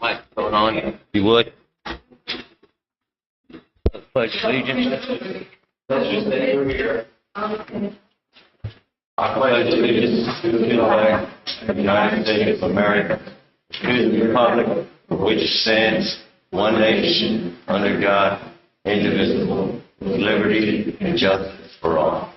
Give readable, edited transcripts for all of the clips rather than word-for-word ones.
microphone on, if you would. Pledge allegiance. I pledge allegiance to the flag of the United States of America, to the republic for which it stands, one nation, under God, indivisible, with liberty and justice for all.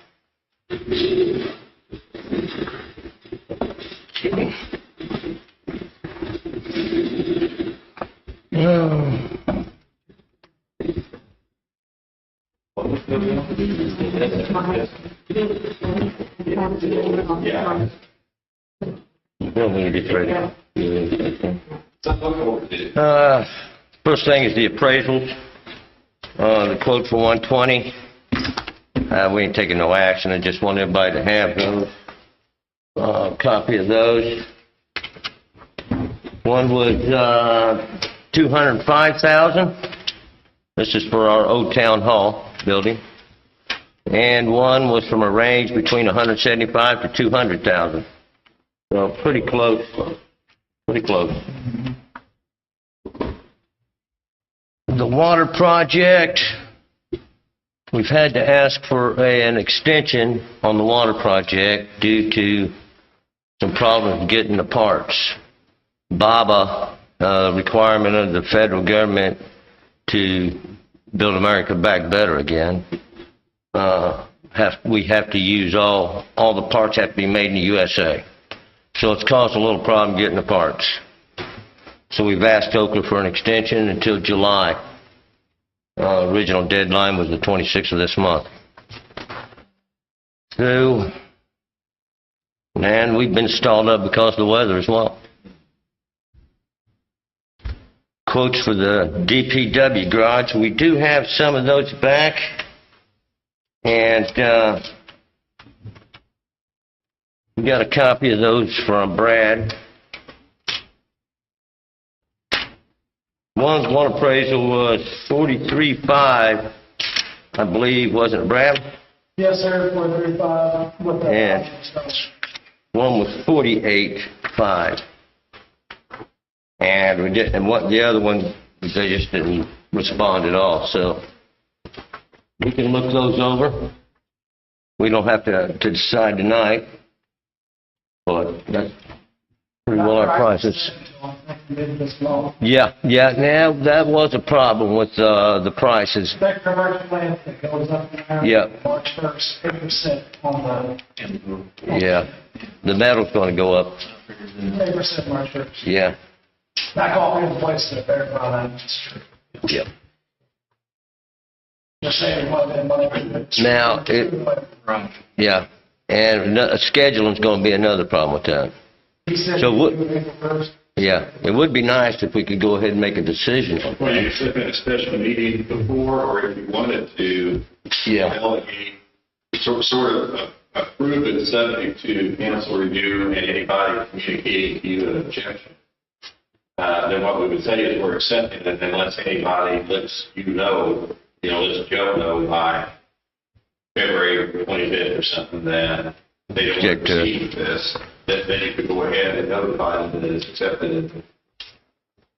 First thing is the appraisals. The quote for 120. We ain't taking no action. I just want everybody to have those. Copy of those. One was $205,000. This is for our old town hall building. And one was from a range between $175,000 to $200,000. So pretty close. Pretty close. The water project, we've had to ask for an extension on the water project due to some problems getting the parts. BABA, requirement of the federal government to build America back better again. We have to use all the parts have to be made in the USA. So it's caused a little problem getting the parts. So we've asked Oakland for an extension until July. Original deadline was the 26th of this month. So, and we've been stalled up because of the weather as well. Quotes for the DPW garage. We do have some of those back. And we got a copy of those from Brad. One appraisal was 43.5, I believe, wasn't it, Brad? Yes, sir, 43.5. And one was 48.5. And we did, and what the other one, they just didn't respond at all. So we can look those over. We don't have to decide tonight, but that's pretty well our prices. Yeah. Now that was a problem with the prices. That commercial plant that goes up there. Yeah. March 1st, 8% on the. Yeah. The metal's going to go up. 8% March 1st. Yeah. Back all in place to verify that it's true. Yep. Just saying what that money. Now, yeah. And scheduling's going to be another problem with that. He said So what? April 1st. Yeah, it would be nice if we could go ahead and make a decision. Well, you could set in a special meeting before, or if you wanted to delegate, sort of approve it subject to council review and anybody communicating to you an objection. Then what we would say is we're accepting it unless anybody lets lets Joe know by February 25th or something that they don't want to receive this. Then you could go ahead and notify them that it's accepted,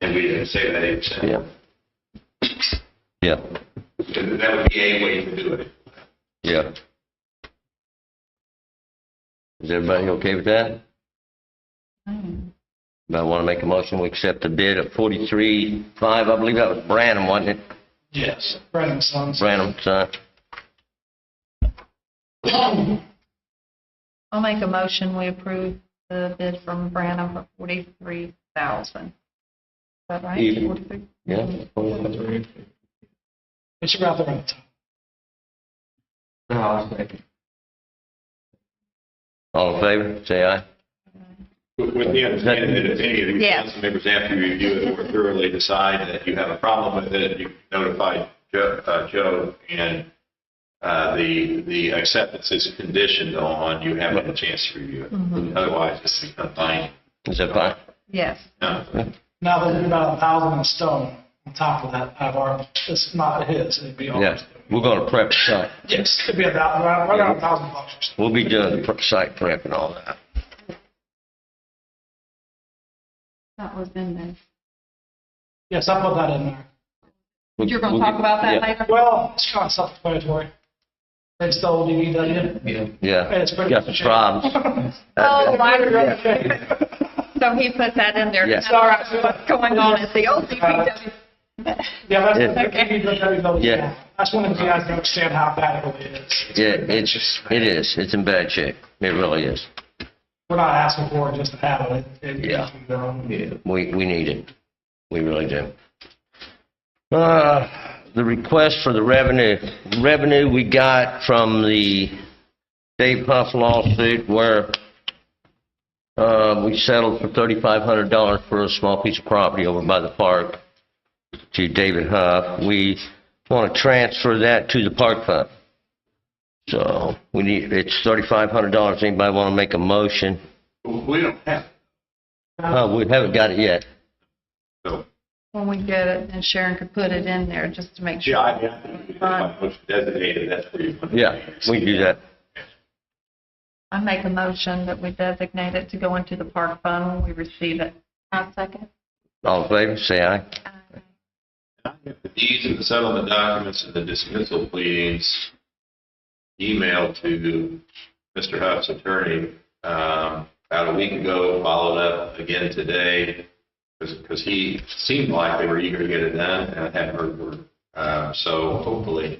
and we didn't say that 8%. Yeah. And that would be a way to do it. Yeah. Is everybody okay with that? I want to make a motion. We accept the bid at 43.5. I believe that was Branham, wasn't it? Yes, Branham Sons. Branham, son. I'll make a motion, we approve the bid from Branham for $43,000. Is that right? Even. 43? Yeah. It's about the right time. All in favor? Say aye. With the understanding that if any of these Yes. council members, after you review it more thoroughly, decide that you have a problem with it, you can notify Joe, and the acceptance is conditioned on you having a chance to review it. Mhm. Otherwise, it's become fine. Is that fine? Yes. No. Now there's about 1,000 in stone on top of that. It's not his, it'd be ours. Yeah. We're going to prep the site. Yes, it'd be about right around $1,000 or so. We'll be doing the site prep and all that. That was in there. Yes, I'll put that in there. You're going to talk about that Yeah. later? Well, it's kind of self-explanatory. It's the old DVW. Yeah, It's pretty got some problems. Oh, so he put that in there. Yeah. Sorry, what's going on at the old DPW? Yeah, that's Yeah. the DVW goes Yeah. down. I just wanted you guys to understand how bad it really is. Yeah, it is. It's in bad shape. It really is. We're not asking for it just to have it. It needs Yeah. to be done. Yeah, we need it. We really do. The request for the revenue we got from the Dave Huff lawsuit where we settled for $3,500 for a small piece of property over by the park to David Huff. We want to transfer that to the park fund. So it's $3,500. Anybody want to make a motion? We don't have, We haven't got it yet. so, When we get it, and Sharon could put it in there just to make sure. yeah, I think designated, that's where you. Yeah, we can do that. I make a motion that we designate it to go into the park fund when we receive it. I'll second. All in favor, say aye. The deeds and the settlement documents and the dismissal pleadings emailed to Mr. Huff's attorney about a week ago, followed up again today, because he seemed like they were eager to get it done, and I hadn't heard word. So hopefully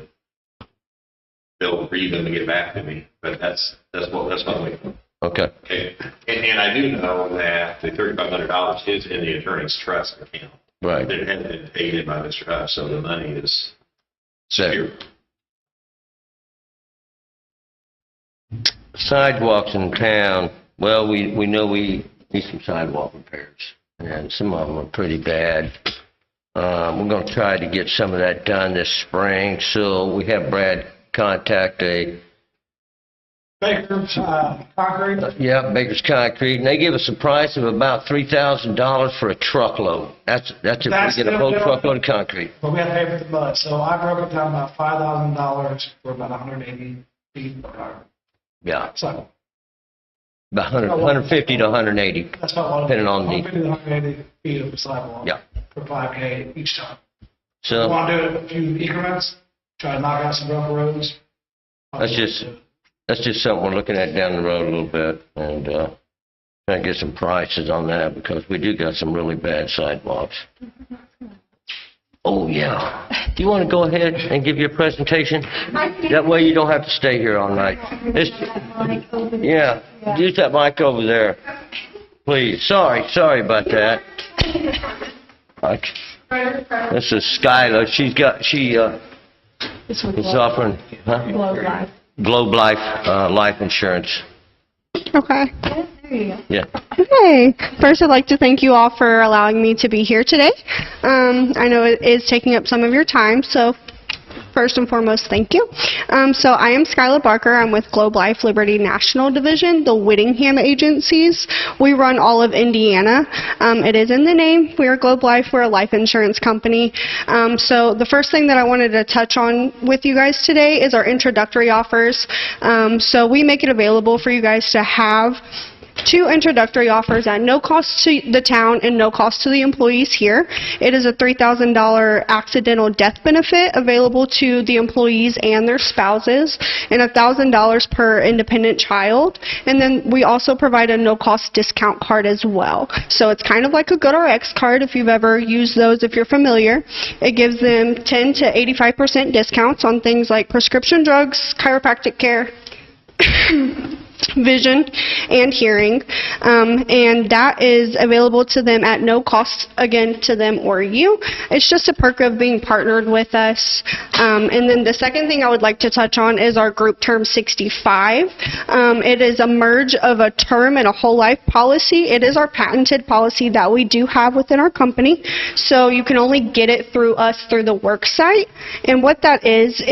they'll agree them to get back to me, but that's what I'm waiting for. Okay. Okay. And I do know that the $3,500 is in the attorney's trust account. Right. It hasn't been paid in by Mr. Huff, so the money is Secure. secure. Sidewalks in town, well, we know we need some sidewalk repairs, and some of them are pretty bad. We're gonna try to get some of that done this spring, so we have Brad contact Baker's concrete. Baker's Concrete, and they give us a price of about $3,000 for a truckload. That's if we get a whole truckload of concrete. But we have to pay for the mud, so I broke it down about $5,000 for about 180 feet per hour. Yeah, So about 150 to 180. that's about what. Depending on the- 150 to 180 feet of sidewalk. Yeah. For 5K each time. We So want to do it in a few increments, try to knock out some rough roads. that's just something we're looking at down the road a little bit, and try to get some prices on that, because we do got some really bad sidewalks. Oh, yeah. Do you want to go ahead and give your presentation? That way you don't have to stay here all night. Yeah, use that mic over there, please. Sorry about that. This is Skylar. She is offering, Globe Life, life insurance. Okay. Yeah. Hey, first I'd like to thank you all for allowing me to be here today. I know it is taking up some of your time, so first and foremost, thank you. So I am Skylar Barker. I'm with Globe Life Liberty National Division, the Whittingham agencies. We run all of Indiana. It is in the name. We are Globe Life. We're a life insurance company. So the first thing that I wanted to touch on with you guys today is our introductory offers. So we make it available for you guys to have 2 introductory offers at no cost to the town and no cost to the employees here. It is a $3,000 accidental death benefit available to the employees and their spouses, and $1,000 per independent child. And then we also provide a no-cost discount card as well. So it's kind of like a GoodRx card if you've ever used those, if you're familiar. It gives them 10 to 85% discounts on things like prescription drugs, chiropractic care, vision, and hearing, and that is available to them at no cost, again, to them or you. It's just a perk of being partnered with us. And then the second thing I would like to touch on is our group term 65. It is a merge of a term and a whole life policy. It is our patented policy that we do have within our company, so you can only get it through us through the work site. And what that is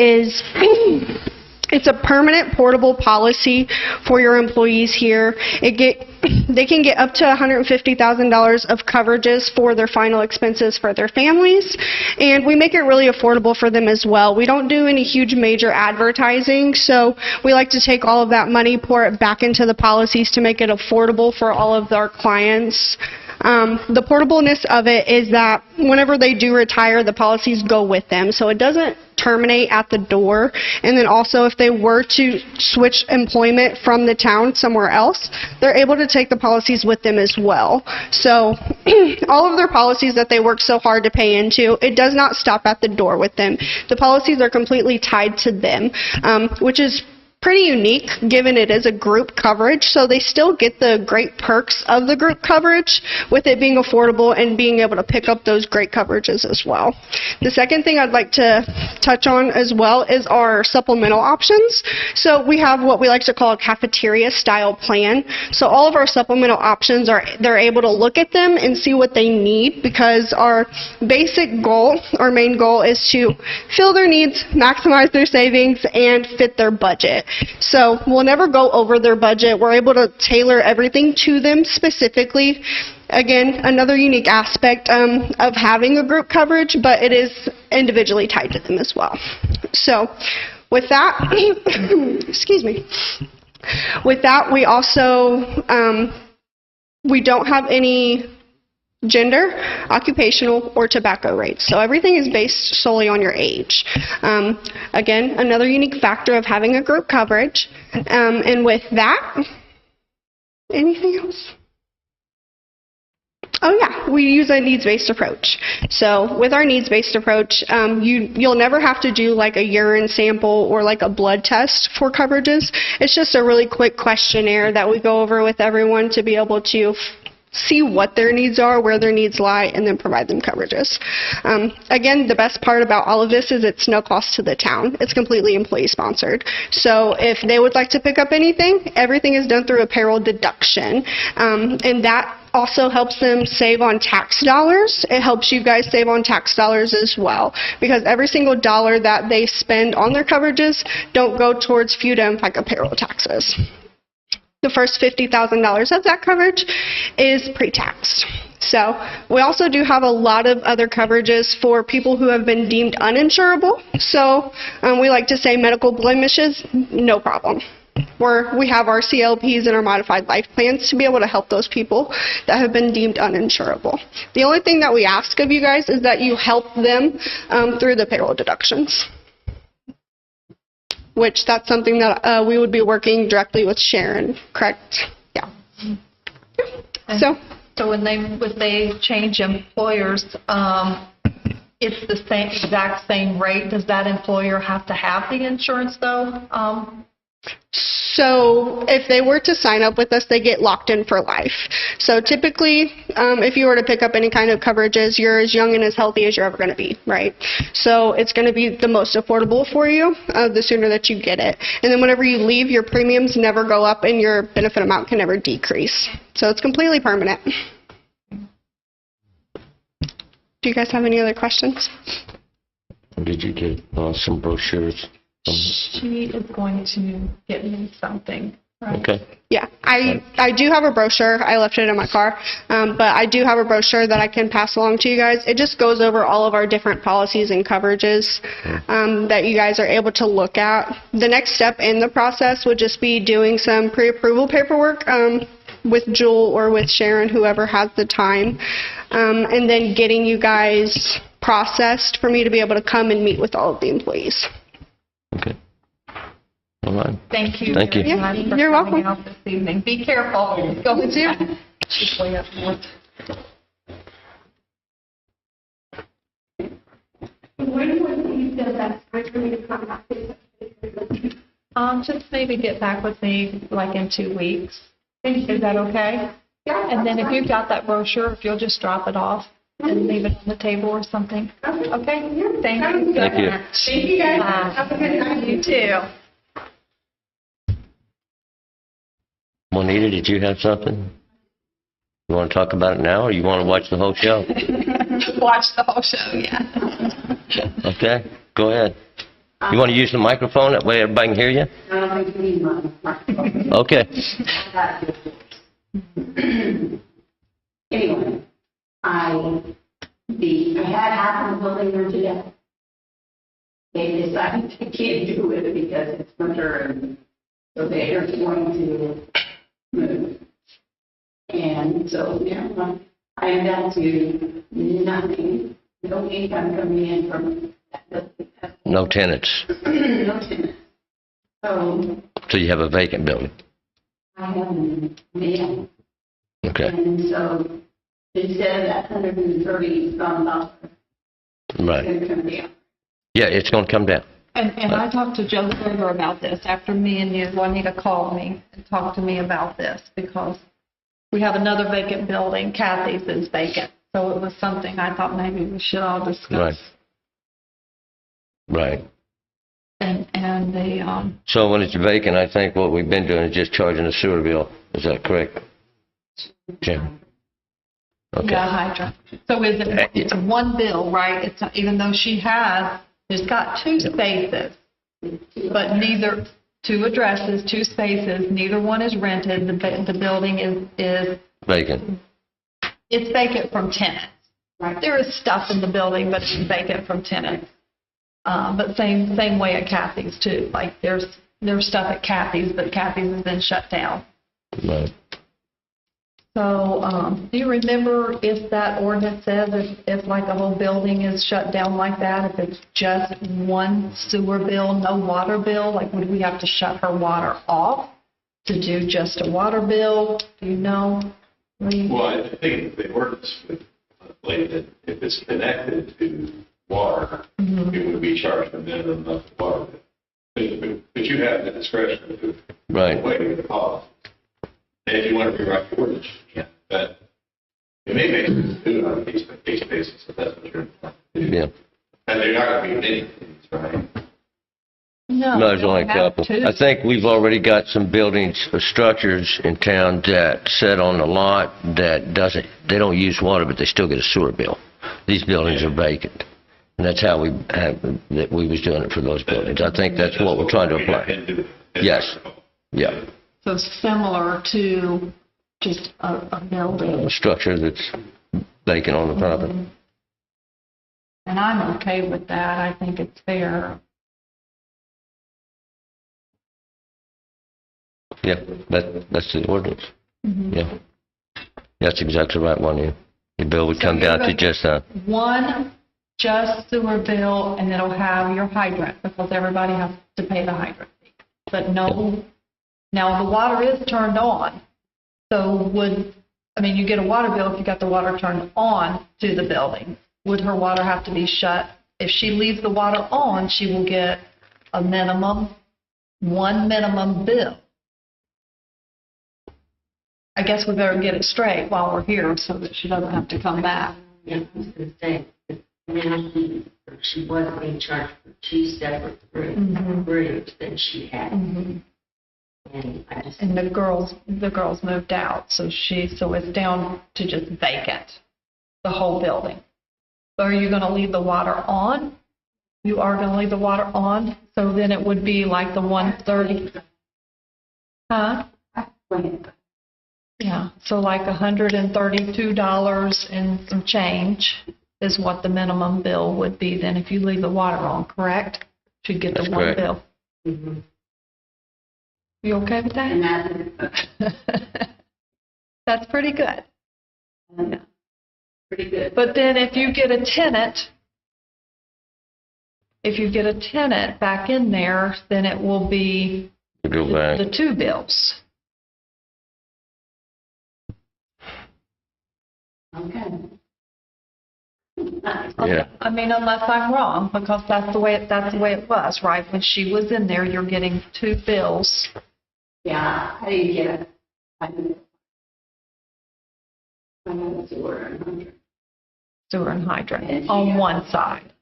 it's a permanent portable policy for your employees here. They can get up to $150,000 of coverages for their final expenses for their families, and we make it really affordable for them as well. We don't do any huge major advertising, so we like to take all of that money, pour it back into the policies to make it affordable for all of our clients. The portableness of it is that whenever they do retire, the policies go with them. So it doesn't terminate at the door. And then also if they were to switch employment from the town somewhere else, they're able to take the policies with them as well. So all of their policies that they work so hard to pay into, it does not stop at the door with them. The policies are completely tied to them, which is pretty unique given it is a group coverage, so they still get the great perks of the group coverage with it being affordable and being able to pick up those great coverages as well. The second thing I'd like to touch on as well is our supplemental options. So we have what we like to call a cafeteria style plan. So all of our supplemental options they're able to look at them and see what they need, because our basic goal, our main goal, is to fill their needs, maximize their savings, and fit their budget. So we'll never go over their budget. We're able to tailor everything to them specifically. Again, another unique aspect of having a group coverage, but it is individually tied to them as well. So with that, excuse me. With that, we also, we don't have any gender, occupational, or tobacco rates. So everything is based solely on your age. Again, another unique factor of having a group coverage. And with that, anything else? Oh yeah, we use a needs-based approach. So with our needs-based approach, you'll never have to do like a urine sample or like a blood test for coverages. It's just a really quick questionnaire that we go over with everyone to be able to see what their needs are, where their needs lie, and then provide them coverages. Again, the best part about all of this is it's no cost to the town. It's completely employee sponsored. So if they would like to pick up anything, everything is done through a payroll deduction. And that also helps them save on tax dollars. It helps you guys save on tax dollars as well, because every single dollar that they spend on their coverages don't go towards FUTA and FICA payroll taxes. The first $50,000 of that coverage is pre-taxed. So we also do have a lot of other coverages for people who have been deemed uninsurable. So we like to say medical blemishes, no problem. We have our CLPs and our modified life plans to be able to help those people that have been deemed uninsurable. The only thing that we ask of you guys is that you help them through the payroll deductions, which that's something that we would be working directly with Sharon, correct? Yeah. So when they change employers, it's the exact same rate. Does that employer have to have the insurance though? So if they were to sign up with us, they get locked in for life. So typically, if you were to pick up any kind of coverages, you're as young and as healthy as you're ever going to be, right? So it's going to be the most affordable for you the sooner that you get it. And then whenever you leave, your premiums never go up and your benefit amount can never decrease. So it's completely permanent. Do you guys have any other questions? Did you get some brochures? She is going to get me something. Right? Okay. Yeah, I do have a brochure. I left it in my car, but I do have a brochure that I can pass along to you guys. It just goes over all of our different policies and coverages that you guys are able to look at. The next step in the process would just be doing some pre-approval paperwork with Jewel or with Sharon, whoever has the time, and then getting you guys processed for me to be able to come and meet with all of the employees. Okay. All right. Thank you. Thank you. Very much for You're coming welcome. out this evening. Be careful. Go with you. She's way up north. When would you feel that's time for me to come back? Just maybe get back with me like in 2 weeks. Is that okay? Yeah. And then if you've got that brochure, if you'll just drop it off and leave it on the table or something. Okay? Thank you. Thank you. Thank you guys. Have a good night. You too. Juanita, did you have something? You want to talk about it now, or you want to watch the whole show? Watch the whole show, yeah. Okay, go ahead. You want to use the microphone? That way everybody can hear you? I don't think you need mine. Okay. Anyway, I had half of the building there today. They decided they can't do it because it's winter, and so they are going to move. And so, yeah, I'm down to nothing, no income coming in from that building. No tenants. No tenant. So So you have a vacant building. I have a mail. Okay. And so instead of that $130,000, Right. it's going to come down. Yeah, it's going to come down. And I talked to Joe Berger about this after me and you, Juanita called me and talked to me about this because we have another vacant building, Kathy's is vacant. So it was something I thought maybe we should all discuss. Right. And the, So when it's vacant, I think what we've been doing is just charging a sewer bill. Is that correct? Jim? Okay. yeah, hydrant. So is it, it's one bill, right? It's not, even though she's got two spaces, but neither, two addresses, two spaces, neither one is rented. The building is Vacant. it's vacant from tenants. Right. There is stuff in the building, but it's vacant from tenants. But same way at Kathy's too. Like there's stuff at Kathy's, but Kathy's has been shut down. Right. So, do you remember if that ordinance says if like a whole building is shut down like that, if it's just one sewer bill, no water bill, like would we have to shut her water off to do just a water bill? Do you know? Well, I think the ordinance would contemplate that if it's connected to water, it would be charged a minimum of the water bill. But you have the discretion to Right. waive the cost. And if you want to rewrite the ordinance, you can. But it may make sense to do it on a case-by-case basis if that's what you're trying to do. Yeah. And they're not going to be many things, right? No, No, there's only a we have couple. two. I think we've already got some buildings or structures in town that sit on the lot that they don't use water, but they still get a sewer bill. These buildings are vacant. And that's how we was doing it for those buildings. I think that's what we're trying to apply. Yes. Yeah. So similar to just a building. A structure that's vacant on the property. And I'm okay with that. I think it's fair. Yeah, that's the ordinance. Yeah. That's exactly right, one. Your bill would come down to just One just sewer bill, and it'll have your hydrant, because everybody has to pay the hydrant fee. But no, now the water is turned on, so you get a water bill if you got the water turned on to the building. Would her water have to be shut? If she leaves the water on, she will get one minimum bill. I guess we better get it straight while we're here so that she doesn't have to come back. Yeah, I was going to say, now she was being charged for two separate rooms than she had. And I just, And the girls moved out, so it's down to just vacant, the whole building. So are you going to leave the water on? You are going to leave the water on, so then it would be like the 130. Huh? Yeah, so like $132 and some change is what the minimum bill would be then if you leave the water on, correct? Should get the That's one correct. bill. You okay with that? And That's pretty good. that's pretty good. But then if you get a tenant back in there, then it will be go back. the two bills. Okay. Yeah. I mean, unless I'm wrong, because that's the way it was, right? When she was in there, you're getting two bills. Yeah, I didn't get it. I know it's a word, 100. Sewer and hydrant on one side.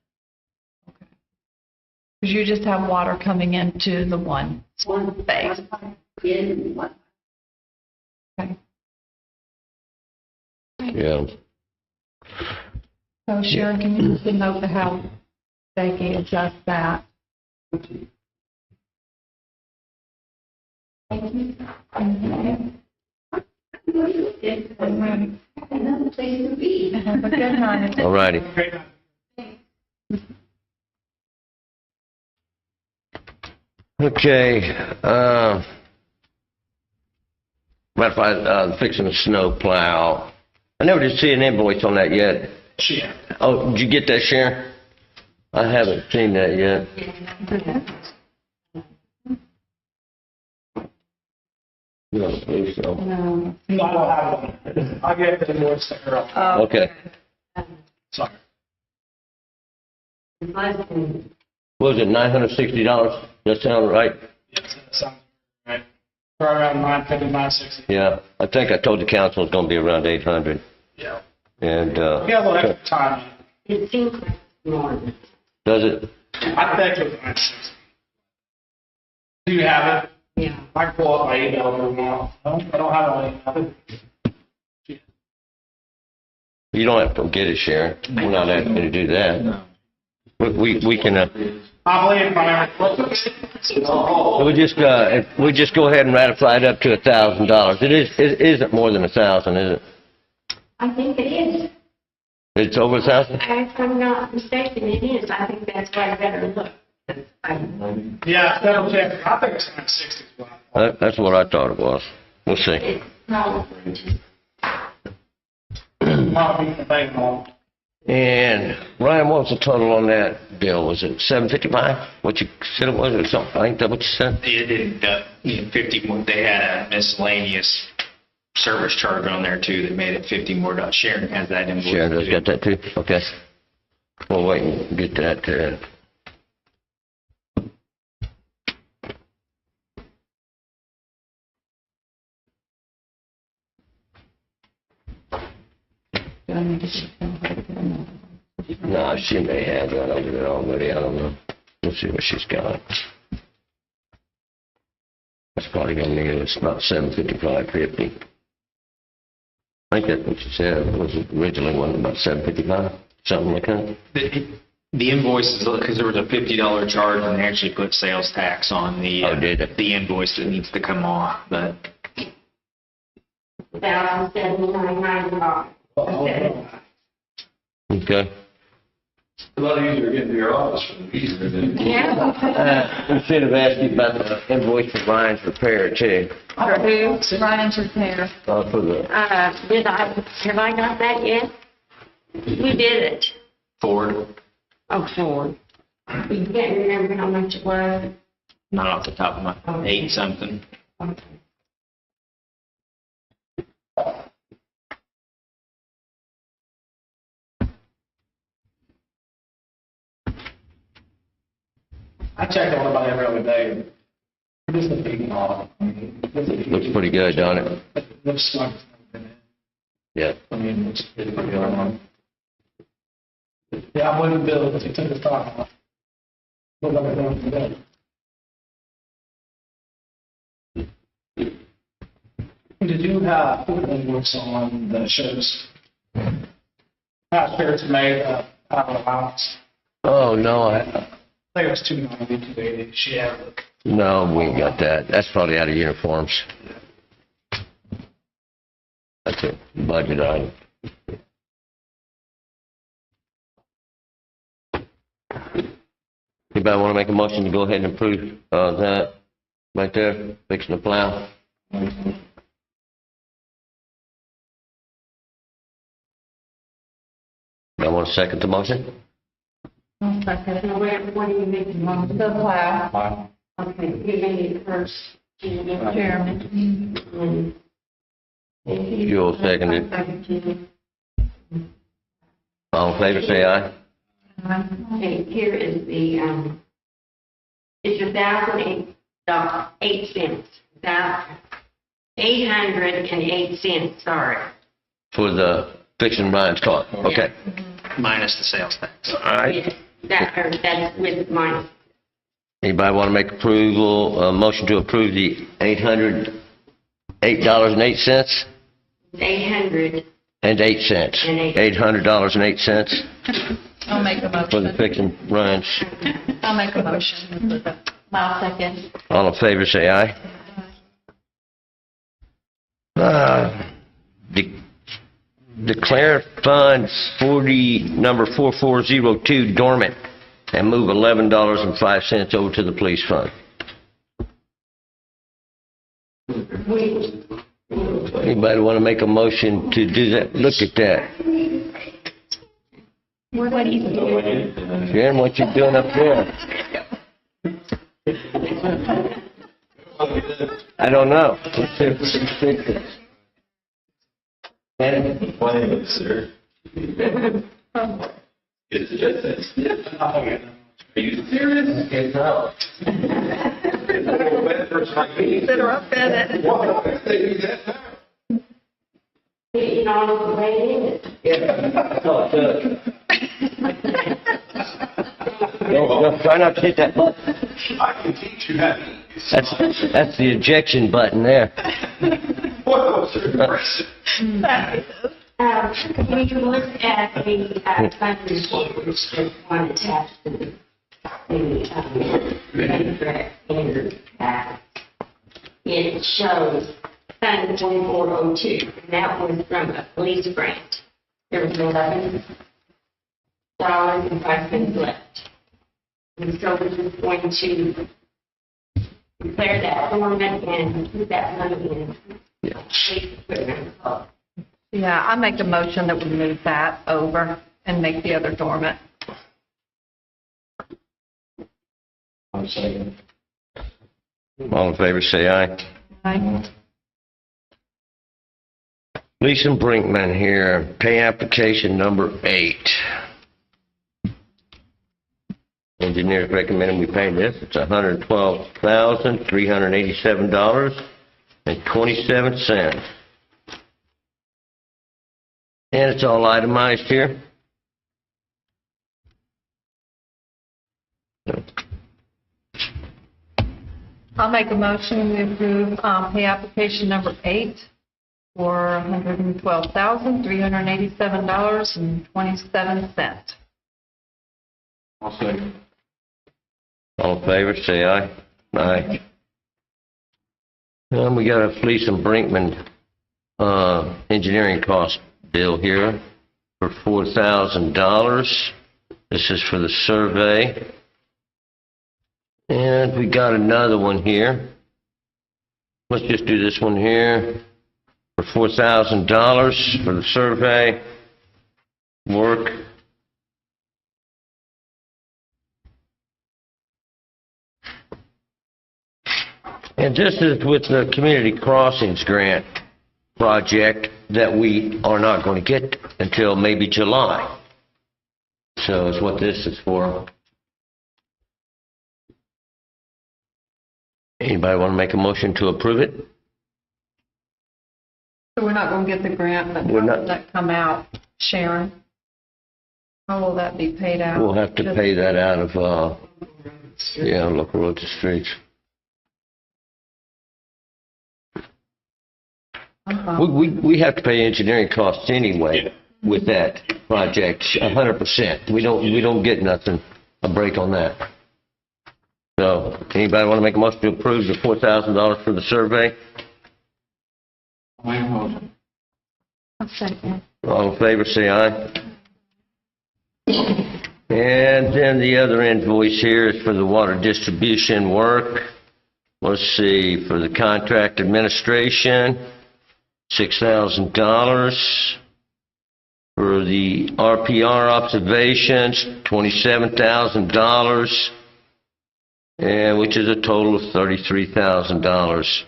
Because you just have water coming into the one space. In one. Okay. Yeah. So Sharon, can you just note to have Becky adjust that? Thank you. Another place to be. Have a good night. All righty. Okay. Fixing a snow plow I never did see an invoice on that yet. She had. Oh, did you get that, Sharon? I haven't seen that yet. You don't believe so? No. No, I don't have one. I'll get the invoice to her. Oh, Okay. Sorry. What was it, $960? That sound right? Yes, that sounds right. Right around 950, 960. Yeah, I think I told the council it's gonna be around 800. Yeah. And, We got a little extra time. It seems like more than. does it? I think it was 960. Do you have it? Yeah. I can pull up my email if you want. No, I don't have it. You don't have to get it, Sharon. We're not asking you to do that. We can, I believe my. we just go ahead and ratify it up to $1,000. It isn't more than 1,000, is it? I think it is. It's over 1,000? If I'm not mistaken, it is. I think that's why I better look. Yeah, double check. I think it's 960 as well. That's what I thought it was. We'll see. It's probably. Not even thinking on. And Ryan, what was the total on that bill? Was it $755? What you said it was, or something? I think that what you said? It ended up being 50 more. They had a miscellaneous service charge on there too that made it 50 more. Sharon has that invoice. Sharon does too. got that too? Okay. We'll wait and get that. No, she may have that over there already. I don't know. We'll see what she's got. That's probably gonna need it. It's about $755.50. I think that's what she said. It was originally one about $755, something like that. The invoice is because there was a $50 charge and they actually put sales tax on the Oh, did it? the invoice that needs to come off. But $1,079.95. Okay. A lot easier getting to your office from the meter than. Yeah. We should have asked you about the invoice for Ryan's repair too. For who? Ryan's repair. For the, Have I got that yet? Who did it? Ford, Oh, Ford. You can't remember how much it was? not off the top of my 8 something. Okay. I check on about every other day. This is a big model. looks pretty good, don't it? Looks like it's never been in. Yeah. I mean, it's pretty good. Yeah, I wouldn't build it. It took us time. Look like it's never been built. Did you have invoice on that shows how spirits made out of allowance? Oh, no, I think it was 290, 280. She had it. no, we ain't got that. That's probably out of uniforms. That's a budget item. Anybody want to make a motion to go ahead and approve that right there, fixing the plow? I want to second the motion? I'll second it. What do you make the most? The plow. Okay, you made it first. Chairman. You'll second it. All in favor, say aye. Okay, here is the, it's $1,008.08. $808, sorry. For the fixing Ryan's car, okay. Minus the sales tax. All right. That's with minus. Anybody want to make motion to approve the $808.08? $800. And 8 cents. $800.08 I'll make a for the motion. fixing Ryan's. I'll make a motion. I'll second. All in favor, say aye. Declare Fund 40, number 4402 dormant and move $11.05 over to the police fund. Anybody want to make a motion to do that? Look at that. What are you doing? Jen, what you doing up there? I don't know. Playing, sir. Are you serious? It's out. That are up in it. You know, the way it is. Don't try not to hit that button. I can teach you how to eat. That's the ejection button there. Whoa, sir. When you look at the country one attached to the standard pack, it shows Fund 2402, and that was from a police grant. There was $11 and 5 cents left. And so we're just going to declare that dormant and put that money in. Yeah, I make a motion that we move that over and make the other dormant. I'm saying. All in favor, say aye. Aye. Lisa Brinkman here, pay application number 8. Engineers recommending we pay this. It's $112,387.27. And it's all itemized here. I'll make a motion to approve pay application number 8 for $112,387.27. I'll second. All in favor, say aye. Aye. We got a Fleece and Brinkman engineering cost bill here for $4,000. This is for the survey. And we got another one here. Let's just do this one here for $4,000 for the survey work. And this is with the Community Crossings Grant project that we are not going to get until maybe July. So is what this is for. Anybody want to make a motion to approve it? So we're not going to get the grant, but We're how not- will that come out, Sharon? How will that be paid out? We'll have to pay that out of, local roads and streets. We have to pay engineering costs anyway with that project, 100%. We don't get nothing, a break on that. So, anybody want to make a motion to approve the $4,000 for the survey? Make a motion. I'll second. All in favor, say aye. And then the other invoice here is for the water distribution work. Let's see, for the contract administration, $6,000. For the RPR observations, $27,000. And which is a total of $33,000.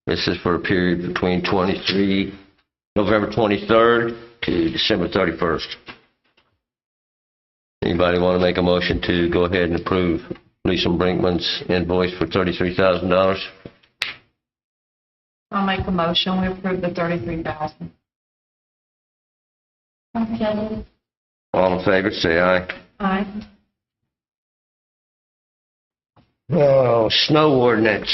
This is for a period between November 23rd to December 31st. Anybody want to make a motion to go ahead and approve Lisa Brinkman's invoice for $33,000? I'll make a motion, we approve the $33,000. Okay. All in favor, say aye. Aye. Oh, snow ordinance.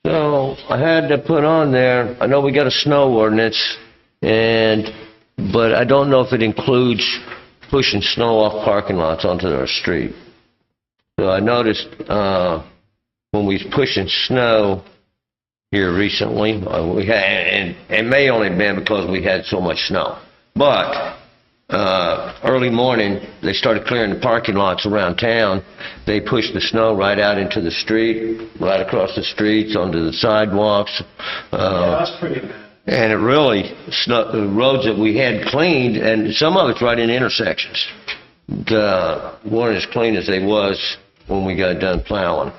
So I had to put on there, I know we got a snow ordinance, but I don't know if it includes pushing snow off parking lots onto our street. So I noticed when we was pushing snow here recently, we had, and it may only been because we had so much snow, but early morning, they started clearing the parking lots around town. They pushed the snow right out into the street, right across the streets, onto the sidewalks. Yeah, that's pretty bad. And it really, the roads that we had cleaned, and some of it's right in intersections, weren't as clean as they was when we got done plowing.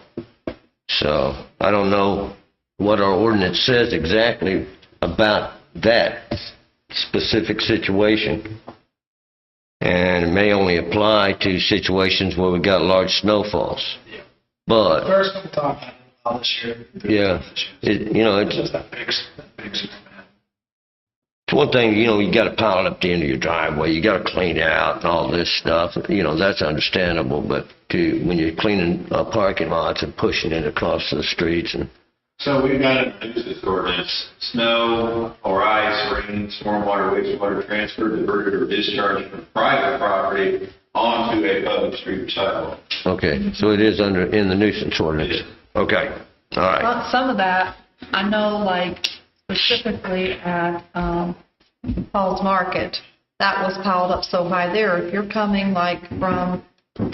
So I don't know what our ordinance says exactly about that specific situation. And it may only apply to situations where we got large snowfalls. But, First couple times this year. yeah, It's just that big man. it's one thing, you got to pile it up the end of your driveway, you got to clean it out and all this stuff, that's understandable, but when you're cleaning parking lots and pushing it across the streets and... So we've got a nuisance ordinance, snow or ice, rain, stormwater, wastewater transfer, diverted or discharged from private property onto a public street or sidewalk. Okay, so it is in the nuisance ordinance? Okay, all right. Well, some of that, I know, like specifically at Paul's Market, that was piled up so high there. If you're coming like from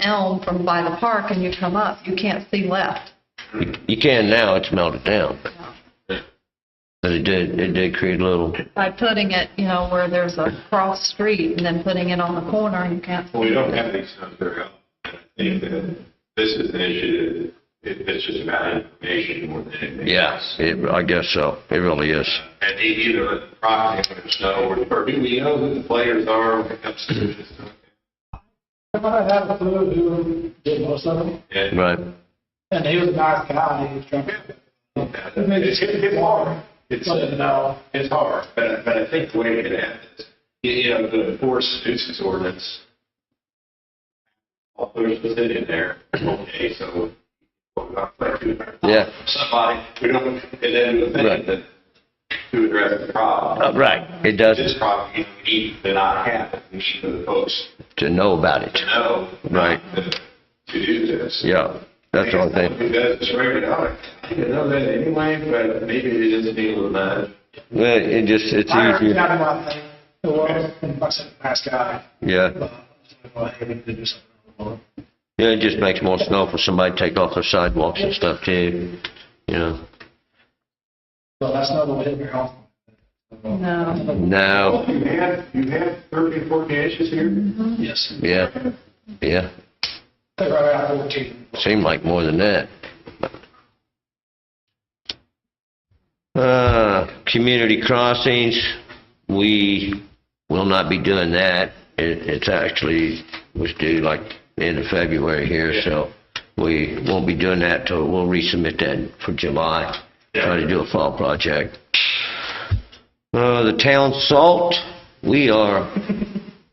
Elm, from by the park, and you come up, you can't see left. You can now, it's melted down. But it did create a little... By putting it, where there's a cross street and then putting it on the corner, you can't. Well, we don't have these snows very often. I think that this is an issue that it's just about information more than anything else. Yeah, I guess so. It really is. And either the property or snow, or do we know who the players are when it comes to this? If I had a clue who did most of them, Yeah. Right. and he was a nice guy, he was trying to. It's hard. It's No. It's hard, but I think the way it happens, to enforce nuisance ordinance, I'll push the city in there. Okay, so Yeah. somebody, we don't, and then the Right. thing that to address the problem. Right, it does This problem, we need to not happen. We need for the folks to know about it. to know. Right. To do this. Yeah, that's the only thing. Who does this regularly? I didn't know that anyway, but maybe they just need a little nudge. Well, it's I already easier. got him out there. It was, and I said, nice guy. Yeah. Hey, we need to do something. Yeah, it just makes more snow for somebody to take off their sidewalks and stuff too, Well, that's not what hit very often. No. No, You had 13, 14 inches here? Yes. yeah, They're right around 14. seemed like more than that. Community crossings, we will not be doing that. It's actually was due like end of February here, so we won't be doing that till we'll resubmit that for July. Try to do a fall project. The town salt, we are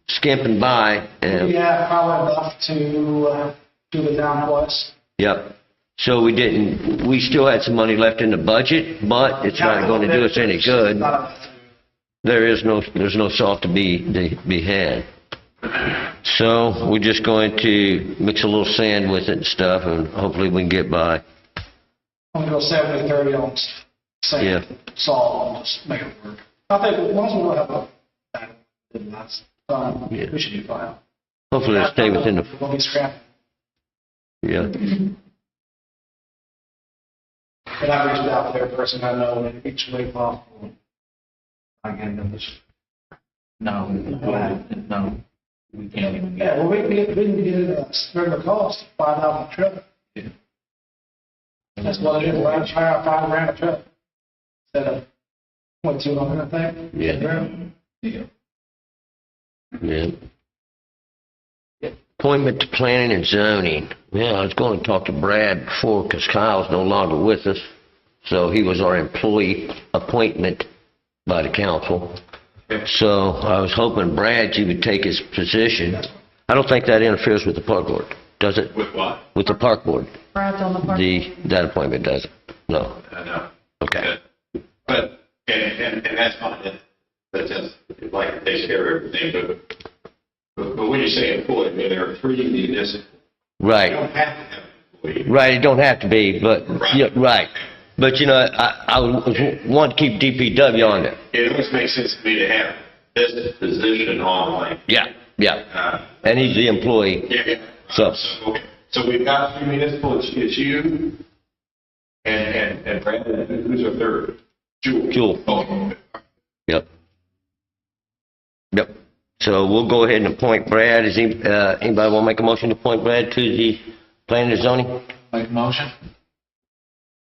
skimping by. And, Yeah, probably enough to do the down twice. yep. So we still had some money left in the budget, but it's not going to do us any good. There's no salt to be had. So we're just going to mix a little sand with it and stuff, and hopefully we can get by. I'm gonna go 70-30 on sand, Yeah. salt, and just make it work. I think once we have a, that's done, Yeah. we should be fine. Hopefully it'll stay within the, We'll be scrapping. yeah. And I reached out to every person I know in each way possible. Again, no, we can't even Yeah, get. well, we can get a regular cost, $5,000 a trip. Yeah. That's what it is, around $5,000 a trip. Instead of, what, 200, I think? Yeah. Yeah. Appointment to planning and zoning. Yeah, I was going to talk to Brad before because Kyle's no longer with us. So he was our employee appointment by the council. So I was hoping Brad, you would take his position. I don't think that interferes with the park board, does it? With what? With the park board? Brad's on the park. That appointment doesn't? No. No. Okay. But, and that's fine. That's just, like, it takes care of everything, but when you say employee, I mean, there are 3 municipal. You Right. don't have to have an employee. Right, it don't have to be, but, Right. yeah, right. But, I want to keep DPW on there. It always makes sense to me to have this position on, like, Yeah. And he's the employee. yeah. So- Okay. So we've got 3 municipal, it's you, and Brandon, who's our third? Jewel. Jewel. Okay. Yep. Yep. So we'll go ahead and appoint Brad. Is anybody want to make a motion to appoint Brad to the planning and zoning? Make a motion?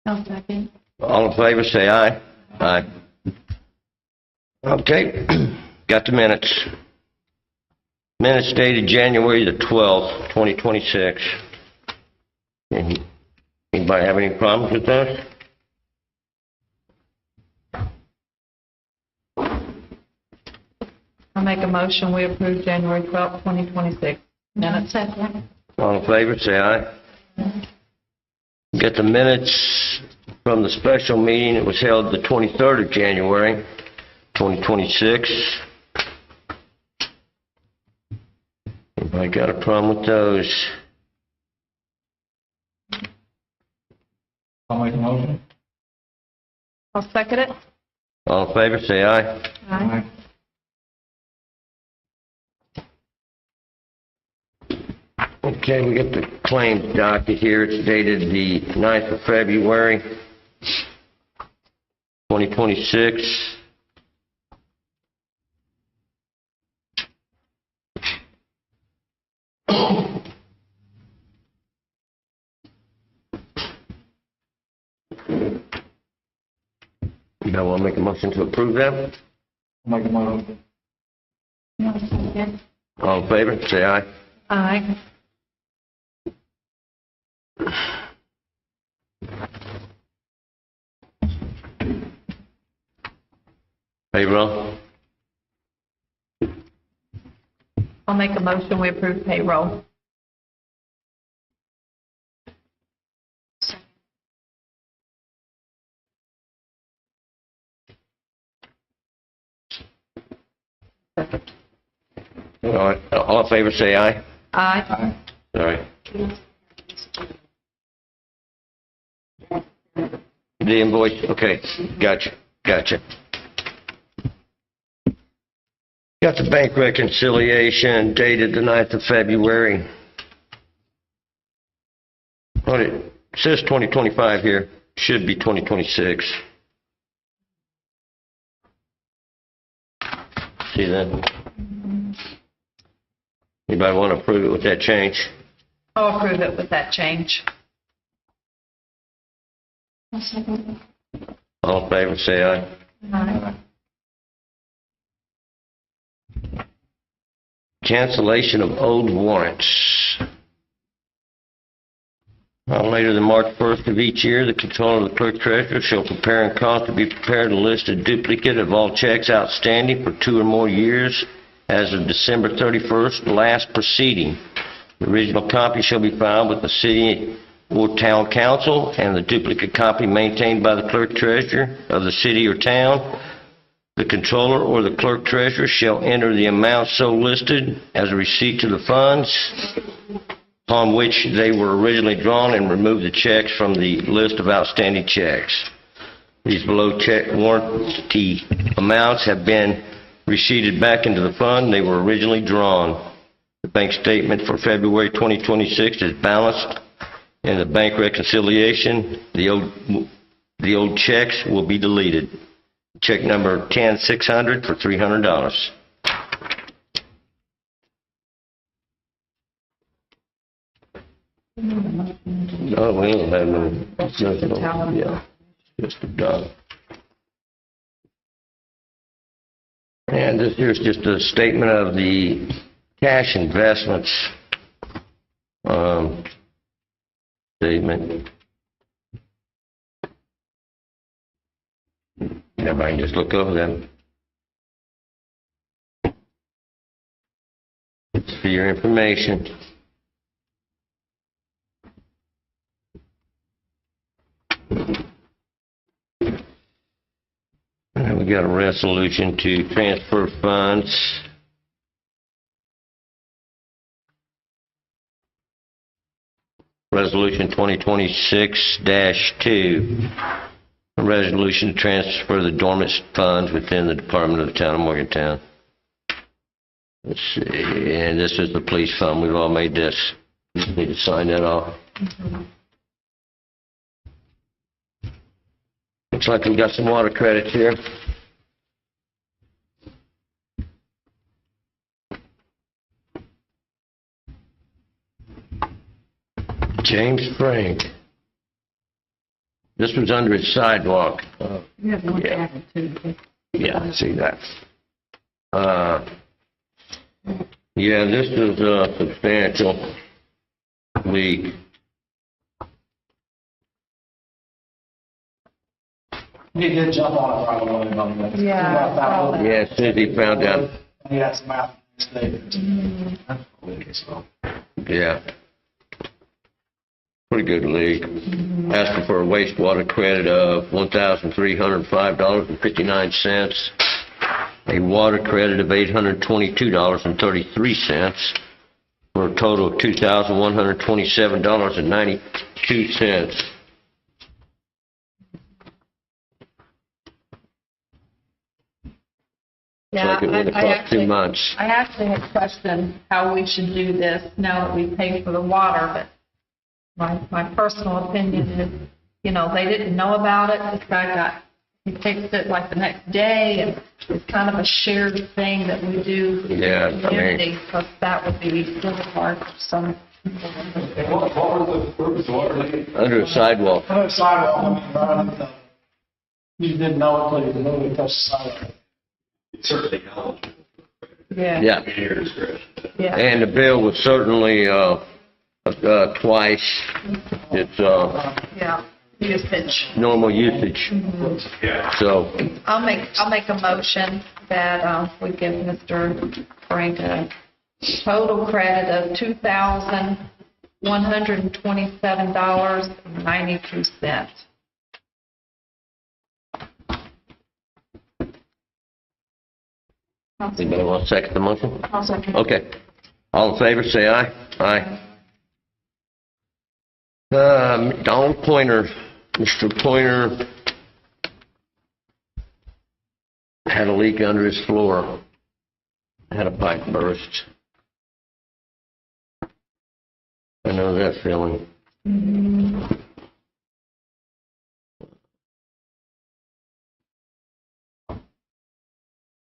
I'll second. All in favor, say aye. Aye. Okay, got the minutes. Minutes dated January the 12th, 2026. Anybody have any problems with those? I'll make a motion, we approve January 12th, 2026. Minutes. Second. All in favor, say aye. Get the minutes from the special meeting. It was held the 23rd of January, 2026. Anybody got a problem with those? I'll make a motion. I'll second it. All in favor, say aye. Aye. Okay, we get the claims docket here. It's dated the 9th of February, 2026. You want to make a motion to approve that? I'll make a motion. I'll second. All in favor, say aye. Aye. Payroll? I'll make a motion, we approve payroll. All in favor, say aye. Aye. Sorry. The invoice, okay, gotcha. Got the bank reconciliation dated the 9th of February. Well, it says 2025 here, should be 2026. See that? Anybody want to approve it with that change? I'll approve it with that change. All in favor, say aye. Aye. Cancellation of old warrants. Not later than March 1st of each year, the controller of the clerk treasurer shall prepare and cause to be prepared a list of duplicate of all checks outstanding for 2 or more years as of December 31st, last proceeding. The original copy shall be filed with the city or town council, and the duplicate copy maintained by the clerk treasurer of the city or town. The controller or the clerk treasurer shall enter the amount so listed as a receipt to the funds upon which they were originally drawn and remove the checks from the list of outstanding checks. These below check warranty amounts have been receipted back into the fund they were originally drawn. The bank statement for February 2026 is balanced, and the bank reconciliation, the old checks will be deleted. Check number 10600 for $300. Oh, we don't have no. Yeah, just done. And this here's just a statement of the cash investments statement. Everybody can just look over them. It's for your information. And we got a resolution to transfer funds. Resolution 2026-2. A resolution to transfer the dormant funds within the Department of the Town of Morgantown. Let's see, and this is the police fund. We've all made this. You need to sign that off. Looks like we got some water credits here. James Frank. This was under his sidewalk. You have one Yeah. added too. Yeah, I see that. Yeah, this is a substantial leak. He did jump on it right away, by the way. Yeah, I saw that. Yeah, as soon as he found out, He had some math mistakes. yeah. Pretty good leak. Asking for a wastewater credit of $1,305.59. A water credit of $822.33 for a total of $2,127.92. Yeah, Like it would have cost 2 months. I actually had questioned how we should do this now that we paid for the water, but my personal opinion is, you know, they didn't know about it. This guy he fixed it like the next day, and it's kind of a shared thing that we do in Yeah, the community, so that would be really hard for some people. Where was the water leak? Under a sidewalk. On the sidewalk, I mean, right on the, you didn't know it until you really touched the sidewalk. It's certainly eligible. Yeah. Yeah. In your discretion. Yeah. And the bill was certainly twice its Yeah. Usage. normal usage. Yeah. So, I'll make a motion that we give Mr. Frank a total credit of $2,127.92. anybody want to second the motion? I'll second. Okay. All in favor, say aye. Aye. Donald Pointer, Mr. Pointer had a leak under his floor. Had a pipe burst. I know that feeling.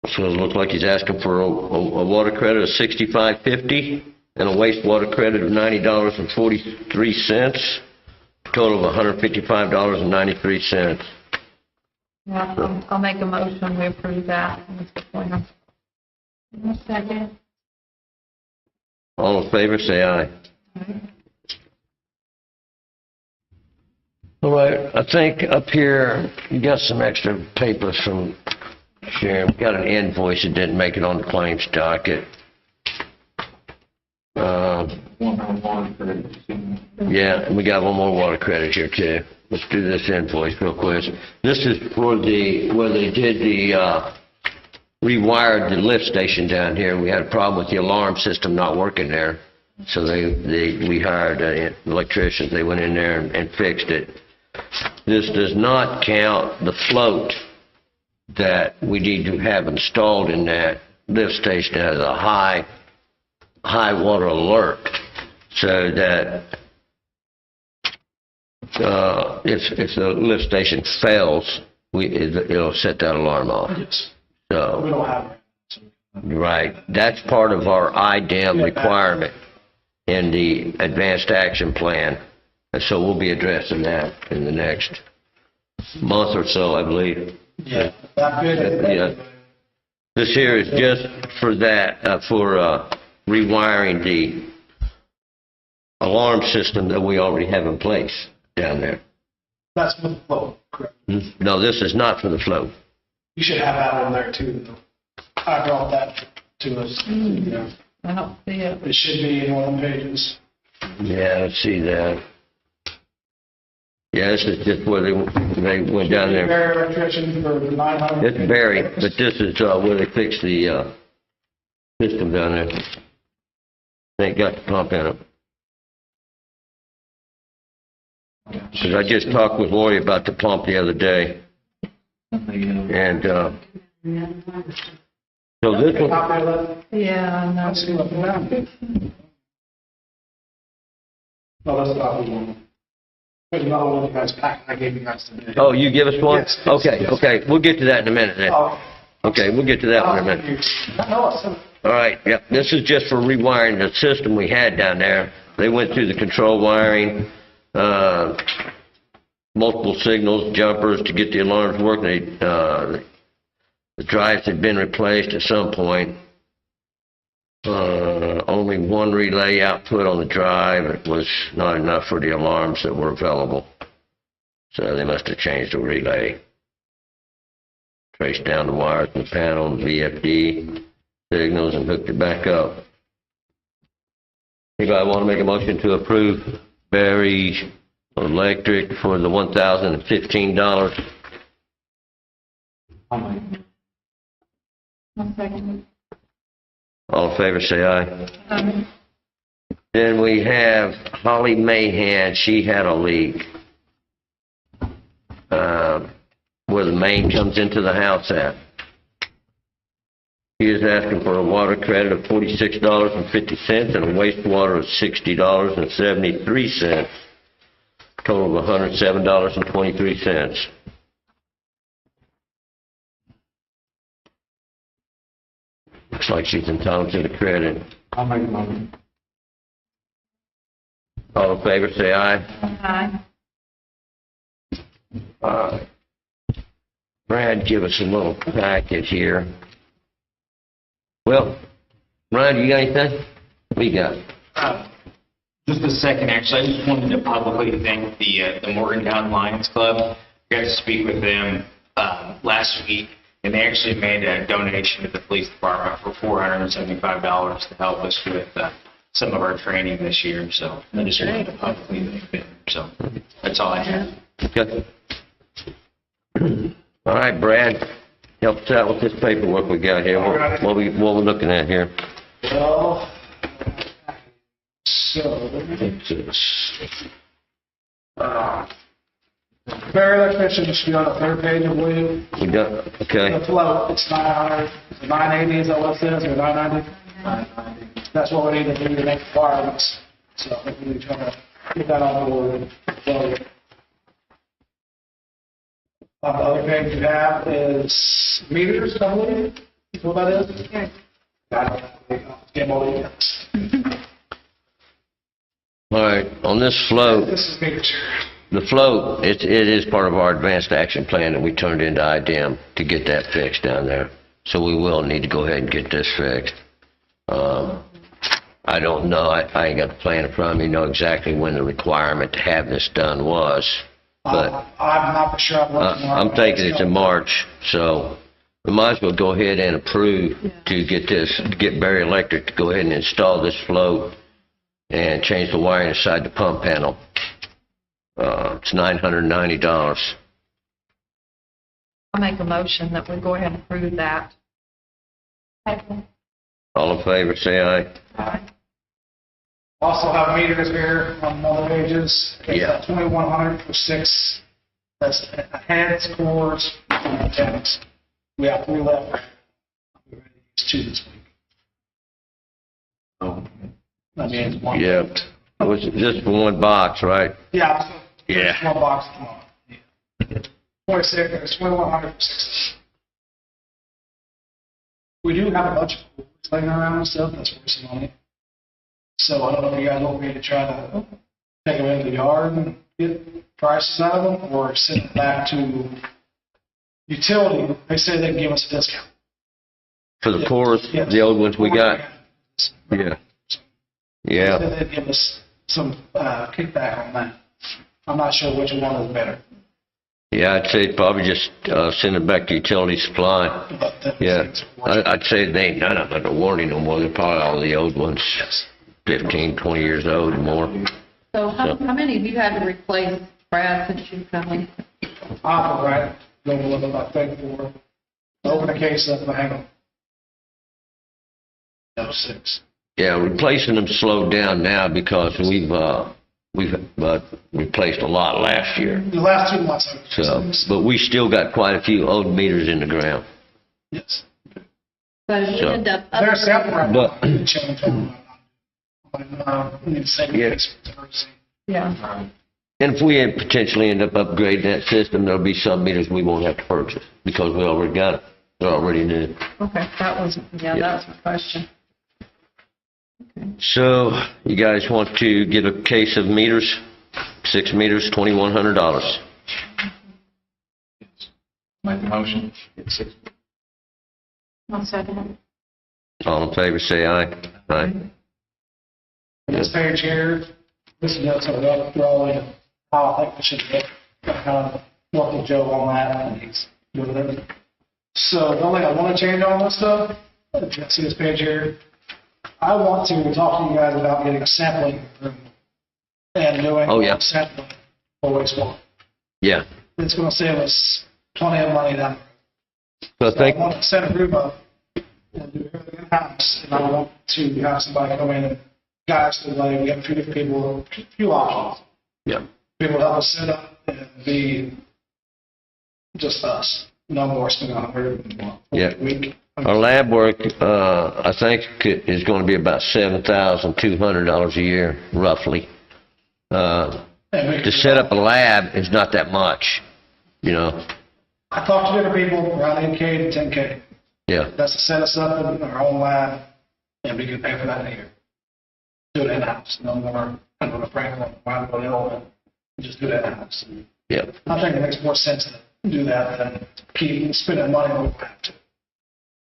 So it looks like he's asking for a water credit of $65.50 and a wastewater credit of $90.43, total of $155.93. Yeah, I'll make a motion, we approve that, Mr. Pointer. Second. All in favor, say aye. All right, I think up here, you got some extra papers from Sharon. We got an invoice that didn't make it on the claims docket. Yeah, and we got one more water credit here too. Let's do this invoice real quick. This is for where they did rewired the lift station down here. We had a problem with the alarm system not working there. So we hired electricians. They went in there and fixed it. This does not count the float that we need to have installed in that lift station. It has a high water alert, so that if the lift station fails, it'll set that alarm off. Yes. We So, don't have it. right, that's part of our IDEM requirement in the advanced action plan, and so we'll be addressing that in the next month or so, I believe. Yeah, that bid. Yeah. This here is just for that, for rewiring the alarm system that we already have in place down there. That's with the flow, correct? No, this is not for the float. You should have that on there too, though. I brought that to us. Yeah. I don't see it. It should be in one of the pages. Yeah, let's see that. Yeah, this is just where they went down there. Very electrician for 900. It's buried, but this is where they fixed the system down there. They got the pump in it. Because I just talked with Lori about the pump the other day. And so this one, Copy of that? Yeah, I know. Let's see what we have. No, that's not the one. There's another one you guys packed, I gave you guys today. oh, you give us one? Yes, yes, Okay, yes. okay, we'll get to that in a minute then. Oh. Okay, we'll get to that one in a minute. No, it's All right, yep, this is just for rewiring the system we had down there. they went through the control wiring, multiple signals, jumpers to get the alarms working. The drives had been replaced at some point. Only one relay output on the drive. It was not enough for the alarms that were available. So they must have changed the relay. Traced down the wires in the panel, the VFD signals, and hooked it back up. Anybody want to make a motion to approve Barry Electric for the $1,015? I'll make it. One second. All in favor, say aye. Then we have Holly Mahan. She had a leak where the main comes into the house at. He is asking for a water credit of $46.50 and a wastewater of $60.73, total of $107.23. Looks like she's entitled to the credit. I'll make a motion. All in favor, say aye. Aye. Brad, give us a little packet here. Well, Ryan, you got anything? What you got? Just a second, actually, I just wanted to publicly thank the Morgantown Lions Club. Got to speak with them last week, and they actually made a donation to the police department for $475 to help us with some of our training this year. So I just wanted to publicly thank them. So that's all I have. Okay. All right, Brad, help us out with this paperwork we got here. What we looking at here? Well, so, Barry electrician should be on the third page, I believe. We got, okay. The float, it's 900, 980 is that what it says, or 990? 990. That's what we need to do to make requirements. So I think we need to try to get that on board. So, on the other page you have is meters, I believe, is what that is? Yes. Get more details. All right, on this float, This is meters here. the float, it is part of our advanced action plan that we turned into IDEM to get that fixed down there. So we will need to go ahead and get this fixed. I don't know, I ain't got the plan in front of me, know exactly when the requirement to have this done was, but I'm not for sure. I'm thinking it's in March, so we might as well go ahead and approve to get Barry Electric to go ahead and install this float and change the wiring inside the pump panel. It's $990. I'll make a motion that we go ahead and approve that. All in favor, say aye. Also have meters here on other pages. Yeah. It's 2,100 for 6. That's heads, cores, and antennas. We have 3 left. We're ready to use 2 this week. That means 1. Yeah, it was just for one box, right? Yeah. So Yeah. just 1 box tomorrow. Yeah. 26, there's 2,100 for 6. We do have a bunch of pools laying around and stuff. That's worth some money. So I don't know if you guys want me to try to take them into the yard and get prices out of them, or send it back to utility. They say they can give us a discount. For the cores, Yes. the old ones we got? Yeah. They Yeah, said they'd give us some kickback on that. I'm not sure which one is better. yeah, I'd say probably just send it back to utility supply. But that Yeah, seems worth I'd say they ain't none of them are warranty no more. They're probably all the old ones, Yes. 15, 20 years old or more. So how many have you had to replace, Brad, since you've come in? I'll right. Go look about 34. Open a case up and hang them. No 6. Yeah, replacing them slowed down now because we've replaced a lot last year. The last 2 months I've So, but we still got quite a few old meters in the ground. Yes. So you So- end up. They're sample right now. But- Change them. We need to save Yeah. it. Yeah. And if we potentially end up upgrading that system, there'll be some meters we won't have to purchase because we already got it. They're already new. Okay, that was my question. So, you guys want to get a case of meters? 6 meters, $2,100. Make the motion. I'll second it. All in favor, say aye. Aye. This page here, this is just sort of throwing how I think we should get, kind of work with Joe on that, and he's doing it. So the only thing I want to change on this stuff, if you can see this page here, I want to talk to you guys about getting a sampling room and doing Oh, yeah. sampling for wastewater. Yeah. It's going to save us plenty of money down So the road. I So think, I want to set a group up and do everything in-house, and I want to have somebody come in and guide us through the way. We have a few different people, a few options. yeah. People help us set up and be just us. No more spending $100 Yeah. a week. Our lab work, I think, is going to be about $7,200 a year, roughly. And we To can- set up a lab is not that much, you know? I talked to different people, around 8K to 10K. Yeah, That's to set us up in our own lab, and we can pay for that a year. Do it in-house, no more, I don't know, Franklin, Wyoming, Illinois, just do it in-house. yeah, I think it makes more sense to do that than keep spending money when we have to.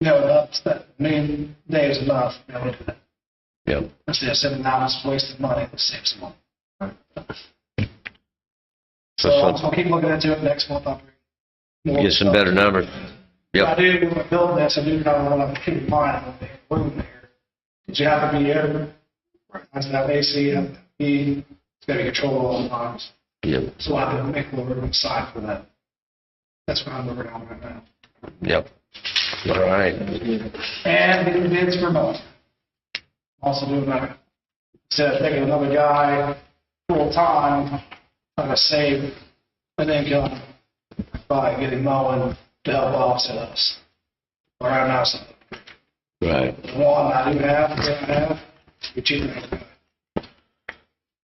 You know, that main day is enough, you know, to do that. yeah. Instead of sitting down and wasting money, it saves some money. So I'm just gonna keep looking into it next month. I'll bring more Get some stuff better to it. numbers. I Yep, do, when I build this, I do kind of want to keep in mind when they room there. Because you have to be air, has to have AC, have to be, it's got to be controlled all the times. yep, So I have to make a little bit of a side for that. That's what I'm working on right now. yep. All right. And getting bids for mowing. Also doing that. Instead of taking another guy full-time, trying to save an income by getting mowing to help offset us. Or I now something. Right. The one I do have, that I have, we cheaper than the guy.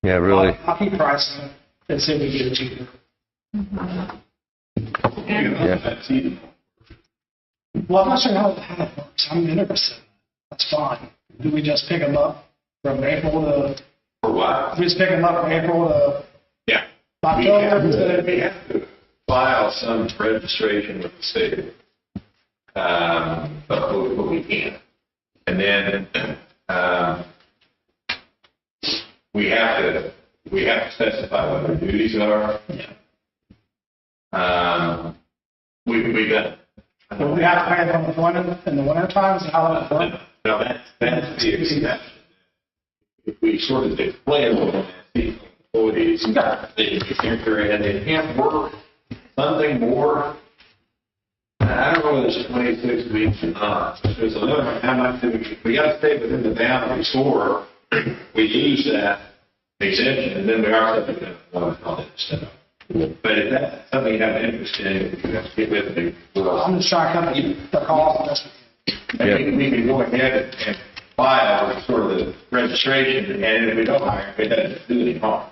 Yeah, really. I'll keep pricing it and see if we can get it cheaper. Yeah. That's easy. Well, I'm not sure how it works. I'm interested. That's fine. Do we just pick them up from April to, For what? we just pick them up from April to Yeah. October instead of We have to file some registration with the state. But we can't. And then, we have to specify what our duties are. We've got. Well, we have to pay them in the winter times, how that works? No, that's the exception. If we sort of declare the employees, they enter in, they can't work something more. I don't know whether it's 26 weeks or not. There's a limit, how much we got to stay within the boundaries, or we use that exemption, and then we are subject to all that stuff. But if that's something you have an interest in, you have to get with me. I'm just trying to cut the cost of this. And we can go ahead and file sort of the registration, and if we don't hire, it doesn't do any harm.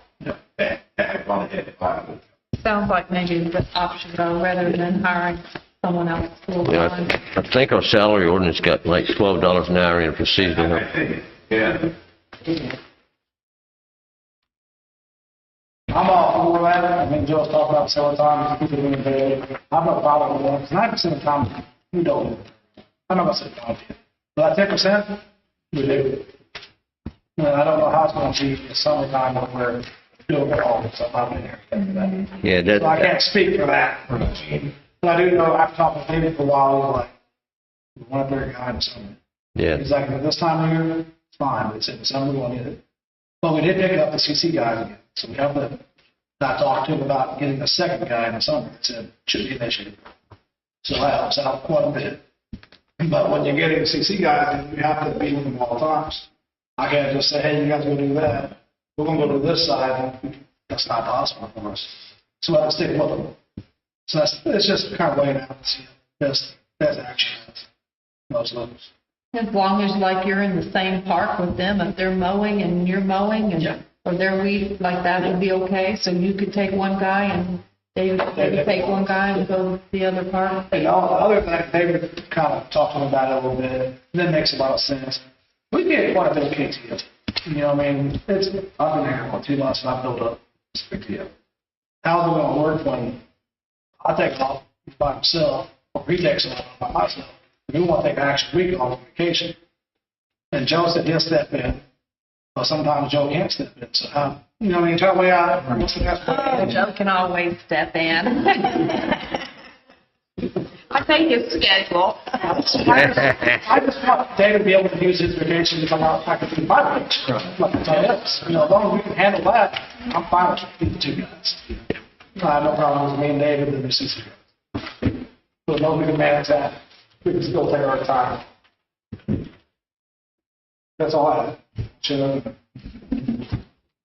That have gone ahead and filed. Sounds like maybe the option though, rather than hiring someone else full Yeah, time. I think our salary ordinance got like $12 an hour in for seasonal. I think, yeah. I'm all for that. I mean, Joe's talked about it several times, people doing it. I'm not bothered with that, 'cause 9% of the time, we don't do it. I'm not gonna say no. But 10%, we do. And I don't know how it's gonna be in the summertime when we're doing it all, so I'm not in here for that. Yeah, So I that, can't speak for that. But I do know, I've talked with David for a while, he's like, we want a better guy in the summer. yeah, He's like, at this time of year, it's fine, but it's in the summer, we won't need it. But we did pick up the CC guys again, so we have to, I talked to him about getting a second guy in the summer, it said, should be an issue. So that helps out quite a bit. But when you're getting CC guys, you have to be with them all the times. I can't just say, hey, you guys go do that, we're gonna go to this side, that's not possible for us. So I have to stick with them. So it's just kind of laying out to see best action at most levels. As long as like you're in the same park with them, if they're mowing and you're mowing Yeah. and, or they're weed, like that would be okay? So you could take one guy and they would take one guy and go to the other park? And all the other thing, David kind of talked to him about it a little bit, that makes a lot of sense. We get quite a bit of PTO. You know, I mean, I've been here for 2 months and I've built up this PTO. How's it gonna work when I take off by myself, or he takes off by myself, and we want to take an extra week off on vacation? And Joe said he'll step in, but sometimes Joe can't step in, so how, you know, I mean, try to weigh out what's the best Oh, way. Joe can always step in. I take his schedule. I just want David to be able to use his vacation to come out, I can do my vacation, like everybody else. You know, as long as we can handle that, I'm fine with the 2 guys. I have no problem with me and David and the 6 guys. So as long as we can manage that, we can still take our time. That's all I have. Sure.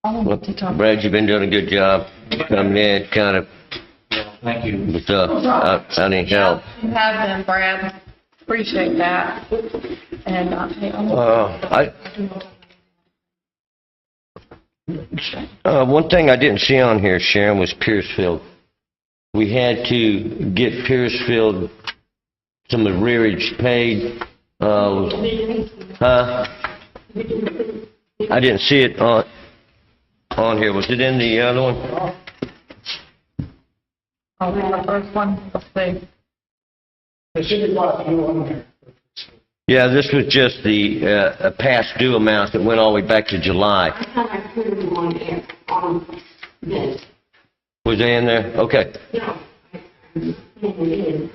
Well, Brad, you've been doing a good job coming in, kind of, Thank you. with, I need help. You have been, Brad. Appreciate that. And, One thing I didn't see on here, Sharon, was Piercefield. We had to get Piercefield some arrearage paid. I didn't see it on here. Was it in the other one? oh, the first one, let's see. There should be quite a few on there. Yeah, this was just the past due amount that went all the way back to July. I thought I put them on there, on this. Was they in there? Okay. No, it is.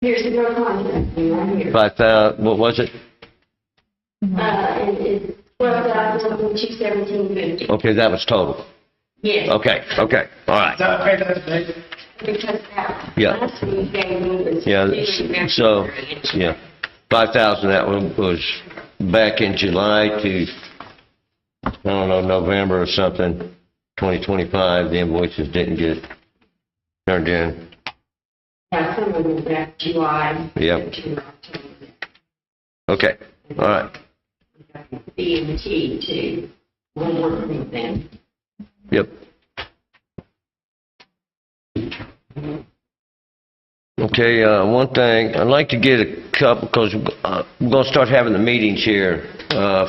Here's the road contract thing right here. 5,000, what was it? It's 12,217.50. Okay, that was total. Yes. Okay, all right. Is that paid that today? Because that Yeah. last week gave me was. Yeah, so, February. yeah, 5,000, that one was back in July to, I don't know, November or something, 2025, the invoices didn't get turned in. Yeah, some of them back July. Yep. September, October. Okay, all right, B&T too. We'll work with them. yep. Okay, one thing, I'd like to get a couple, because we're going to start having the meetings here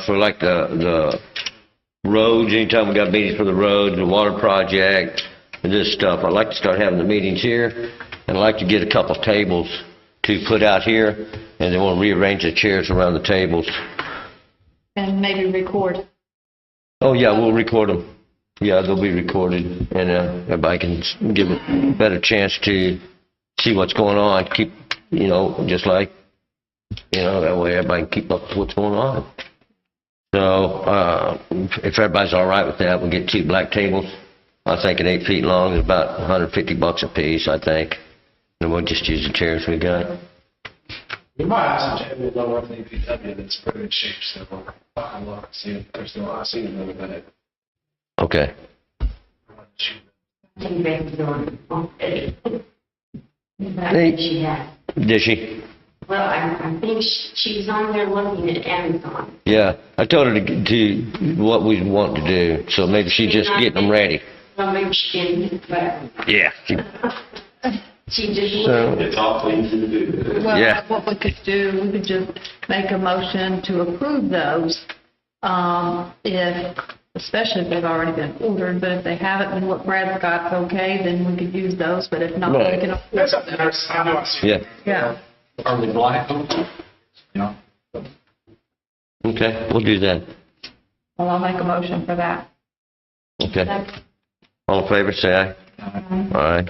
for like the roads, anytime we got meetings for the roads, the water project, and this stuff. I'd like to start having the meetings here, and I'd like to get a couple tables to put out here, and then we'll rearrange the chairs around the tables. And maybe record. Oh, yeah, we'll record them. Yeah, they'll be recorded, and everybody can give a better chance to see what's going on, keep, you know, just like, you know, that way everybody can keep up with what's going on. So, if everybody's all right with that, we'll get 2 black tables. I think at 8 feet long, it's about $150 a piece, I think. And we'll just use the chairs we got. We might have some tables over at the DPW that's pretty good shape, so we'll talk and look, see if there's still, I see them in a minute. Okay. I think Becky's on it. Hey. She has. Did she? Well, I think she's on there looking at Amazon. Yeah, I told her to do what we want to do, so maybe she's just getting them ready. Well, maybe she didn't, but Yeah. she just So, looked. It's awfully easy to do. Well, Yeah. what we could do, we could just make a motion to approve those, if, especially if they've already been ordered, but if they haven't, then what Brad's got's okay, then we could use those, but if not, we Right. can afford That's up to them. her, I know I see. yeah, Yeah. Are they black? No. okay, we'll do that. Well, I'll make a motion for that. Okay. All in favor, say aye. All right.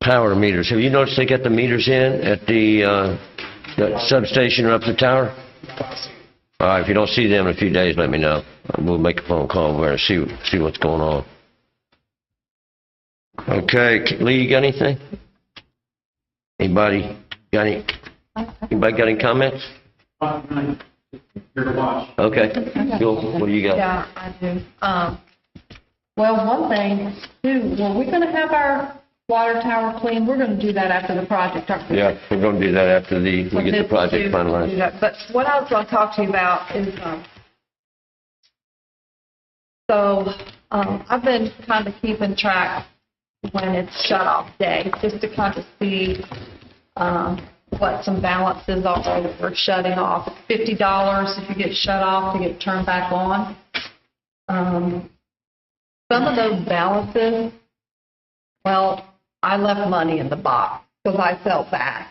Power meters. Have you noticed they got the meters in at the that substation up the tower? All right, if you don't see them in a few days, let me know. We'll make a phone call over and see what's going on. Okay, Lee, you got anything? Anybody got any comments? Here to watch. Okay. Joel, what do you got? Yeah, I do. Well, one thing, too, were we going to have our water tower cleaned? We're going to do that after the project, aren't we? Yeah, we're going to do that after we get the project Do finalized. that. But what I was going to talk to you about is, I've been kind of keeping track when it's shut off day, just to kind of see what some balances are that we're shutting off. $50 if you get shut off to get turned back on. Some of those balances, well, I left money in the box because I felt bad.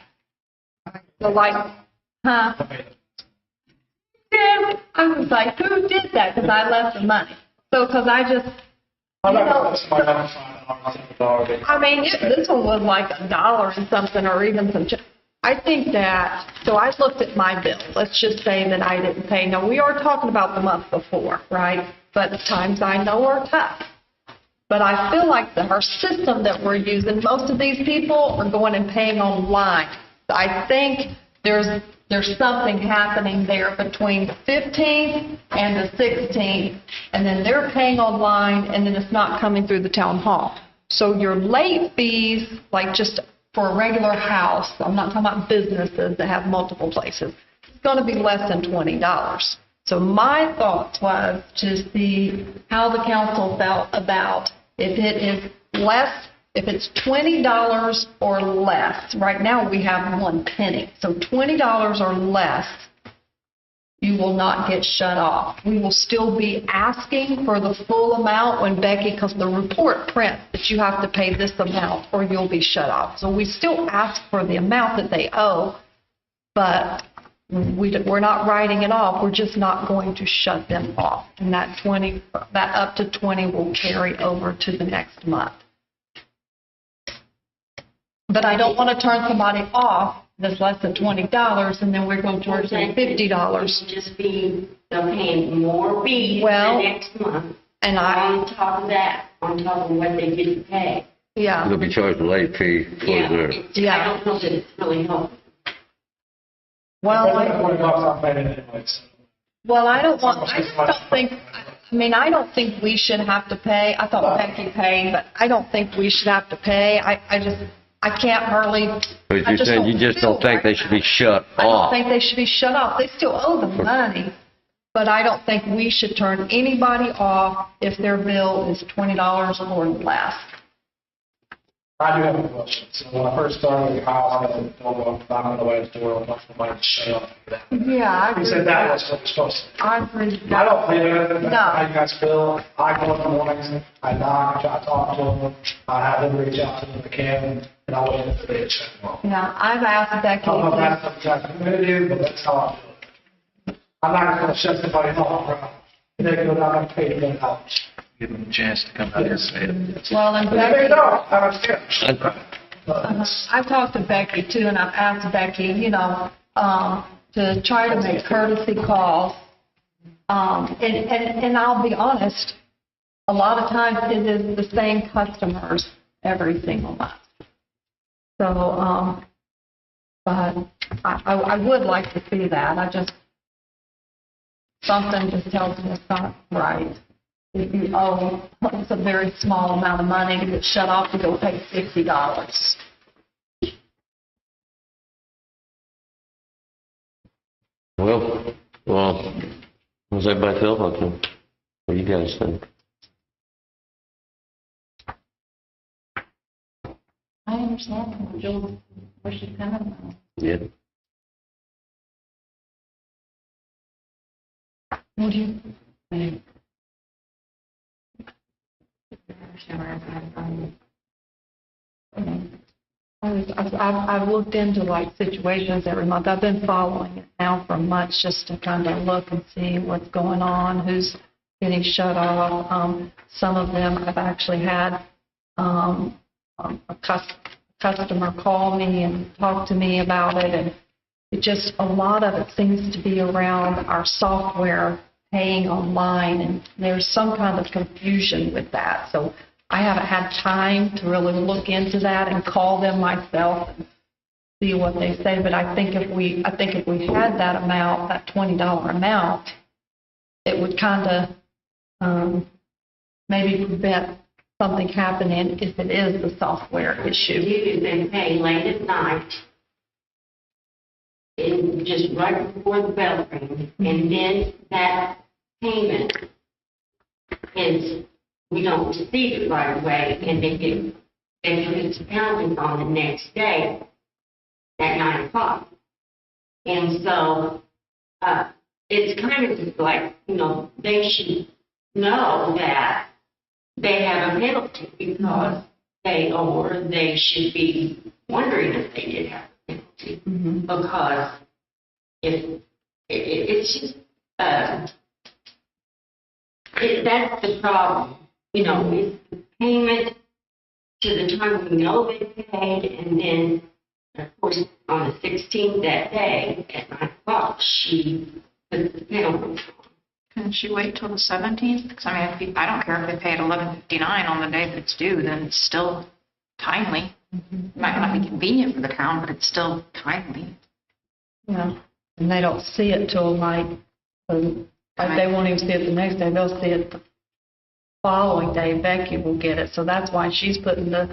So like, huh? Yeah, I was like, who did that? Because I left the money. So, because I just, I'm not going to let somebody $5. I mean, this one was like $1 and something, or even some. I think that. So I looked at my bill. Let's just say that I didn't pay. Now we are talking about the month before, right? But times I know are tough. But I feel like our system that we're using, most of these people are going and paying online. I think there's something happening there between the 15th and the 16th, and then they're paying online, and then it's not coming through the town hall. So your late fees, like just for a regular house, I'm not talking about businesses that have multiple places, it's going to be less than $20. So my thought was to see how the council felt about if it is less, if it's $20 or less. Right now we have 1 penny. So $20 or less, you will not get shut off. We will still be asking for the full amount when Becky, because the report prints that you have to pay this amount or you'll be shut off. So we still ask for the amount that they owe, but we're not writing it off. We're just not going to shut them off. And that up to 20 will carry over to the next month. But I don't want to turn somebody off that's less than $20 and then we're going to charge them $50. Just be, they're paying more fees Well, the next month. And On top of that, on top of what they didn't pay. yeah. They'll be charged a late fee for their. I don't know that it's really helpful. Well, $20 I'm paying anyway, so. Well, I just don't think, I don't think we should have to pay. I thought Becky paid, but I don't think we should have to pay. I can't hardly. But you're saying you just don't think they should be shut I don't off? think they should be shut off. They still owe the money, but I don't think we should turn anybody off if their bill is $20 or less. I do have a question. So when I first started the house, I had to go knocking away at the door, and somebody to shut up for that. Yeah, I agree. You said that was what was supposed to be. I agree. I don't pay that. No. How you guys feel. I go in the mornings, I knock, I talk to them, I have them reach out to them if I can, and I wait until they shut them off. Yeah, I've asked Becky. I don't know if that's what you guys are going to do, but that's how I feel. I'm not going to shut somebody off, bro. They go down and pay $10. Give them a chance to come out here and say it. Well, and But Becky. they don't, I understand. I've talked to Becky too, and I've asked Becky, to try to make courtesy calls. And I'll be honest, a lot of times it is the same customers every single month. So, but I would like to see that. Something just tells me it's not right. If you owe, it's a very small amount of money to get shut off to go pay $50. Well, how's everybody feel about that? What do you guys think? I understand where she's coming from. Yeah. What do you think? I've looked into like situations every month. I've been following it now for months just to kind of look and see what's going on, who's getting shut off. Some of them I've actually had a customer call me and talk to me about it, and it just, a lot of it seems to be around our software paying online, and there's some kind of confusion with that. So I haven't had time to really look into that and call them myself and see what they say. But I think if we had that amount, that $20 amount, it would kind of maybe prevent something happening if it is the software issue. You have been paying late at night, and just right before the bell rings, and then that payment is, we don't receive it right away, and they get penalties on the next day. at 9 o'clock. And so, it's kind of just like, they should know that they have a penalty because they should be wondering if they did have a penalty. Because it's just, that's the problem. It's the payment to the time we know they paid, and then, of course, on the 16th that day at 9 o'clock, she put the penalty on. Can she wait till the 17th? Because I don't care if they pay at 11:59 on the day that it's due, then it's still timely. It might not be convenient for the town, but it's still timely. Yeah, and they don't see it till like they won't even see it the next day, they'll see it the following day. Becky will get it, so that's why she's putting that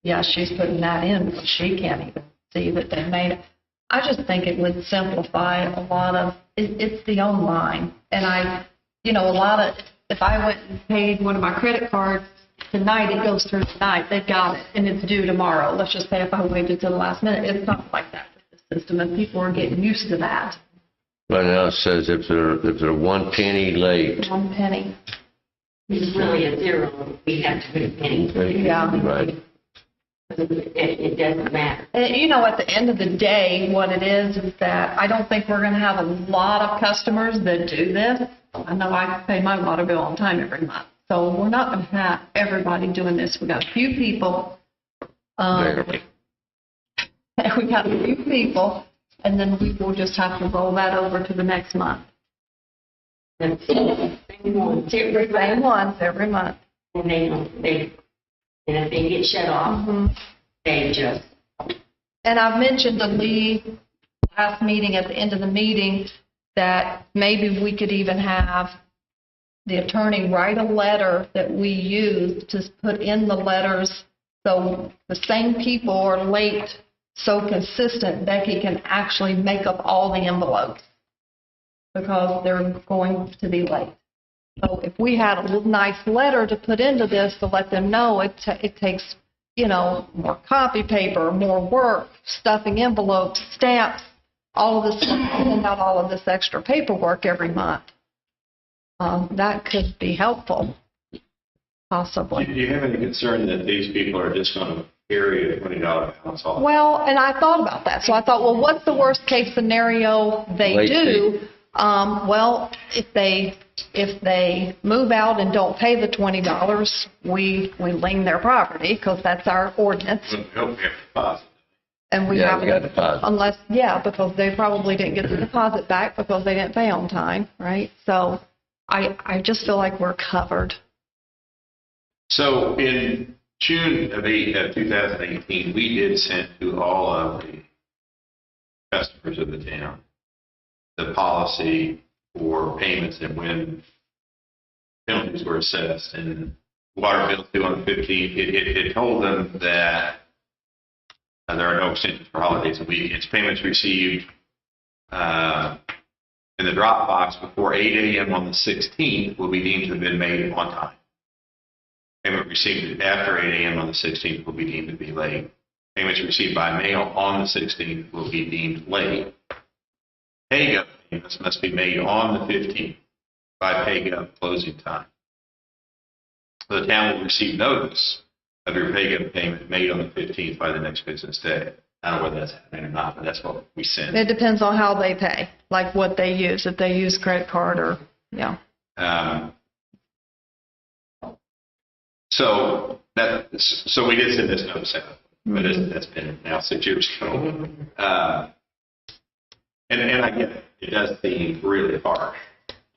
in, because she can't even see that they made it. I just think it would simplify a lot of, it's the online, and a lot of, if I went and paid one of my credit cards tonight, it goes through tonight, they've got it, and it's due tomorrow. Let's just say if I waited till the last minute, it's not like that with the system, and people are getting used to that. Right now it says if they're 1 penny late. 1 penny. It's really a zero. We have to put a penny. Yeah. Right. It doesn't matter. And, at the end of the day, what it is that I don't think we're going to have a lot of customers that do this. I know I pay my water bill on time every month. So we're not going to have everybody doing this. We got a few people. Barely. We got a few people, and then we will just have to roll that over to the next month. That's it. Same ones Every month. And and if they get shut off, they just. And I've mentioned to Lee last meeting, at the end of the meeting, that maybe we could even have the attorney write a letter that we use to put in the letters, so the same people are late so consistent, Becky can actually make up all the envelopes because they're going to be late. So if we had a little nice letter to put into this to let them know it takes, more copy paper, more work, stuffing envelopes, stamps, all of this, sending out all of this extra paperwork every month. That could be helpful, possibly. Do you have any concern that these people are just going to carry a $20 balance off? Well, and I thought about that. So I thought, well, what's the worst case scenario they Late do? fee. Well, if they move out and don't pay the $20, we lien their property because that's our ordinance. We don't have to deposit. And we Yeah, have we got deposit. because they probably didn't get the deposit back because they didn't pay on time, right? So I just feel like we're covered. So in June of 2018, we did send to all of the customers of the town the policy for payments and when penalties were assessed. And water bills due on the 15th, it told them that there are no extensions for holidays and weekends. Payments received in the drop box before 8 a.m. on the 16th will be deemed to have been made on time. Payment received after 8 a.m. on the 16th will be deemed to be late. Payments received by mail on the 16th will be deemed late. Pay-go payments must be made on the 15th by pay-go closing time. So the town will receive notice of your pay-go payment made on the 15th by the next business day. I don't know whether that's happening or not, but that's what we send. It depends on how they pay, like what they use, if they use credit card or, yeah. So we did send this notice out, but that's been now 6 years ago. And I get it. It does seem really harsh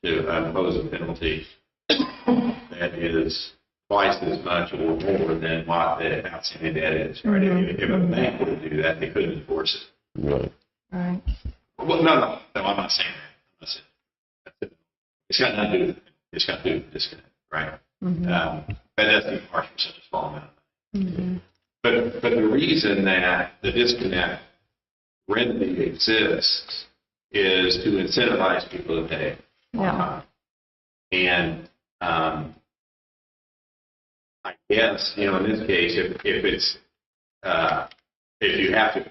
to impose a penalty that is twice as much or more than what the outstanding debt is. Right? If a bank were to do that, they couldn't enforce it. Right. Right. Well, no, I'm not saying that. It's got nothing to do with it. It's got to do with the disconnect, right? That does seem harsh for such a small amount. But the reason that the disconnect remedy exists is to incentivize people to pay. Yeah. And I guess, in this case, if you have to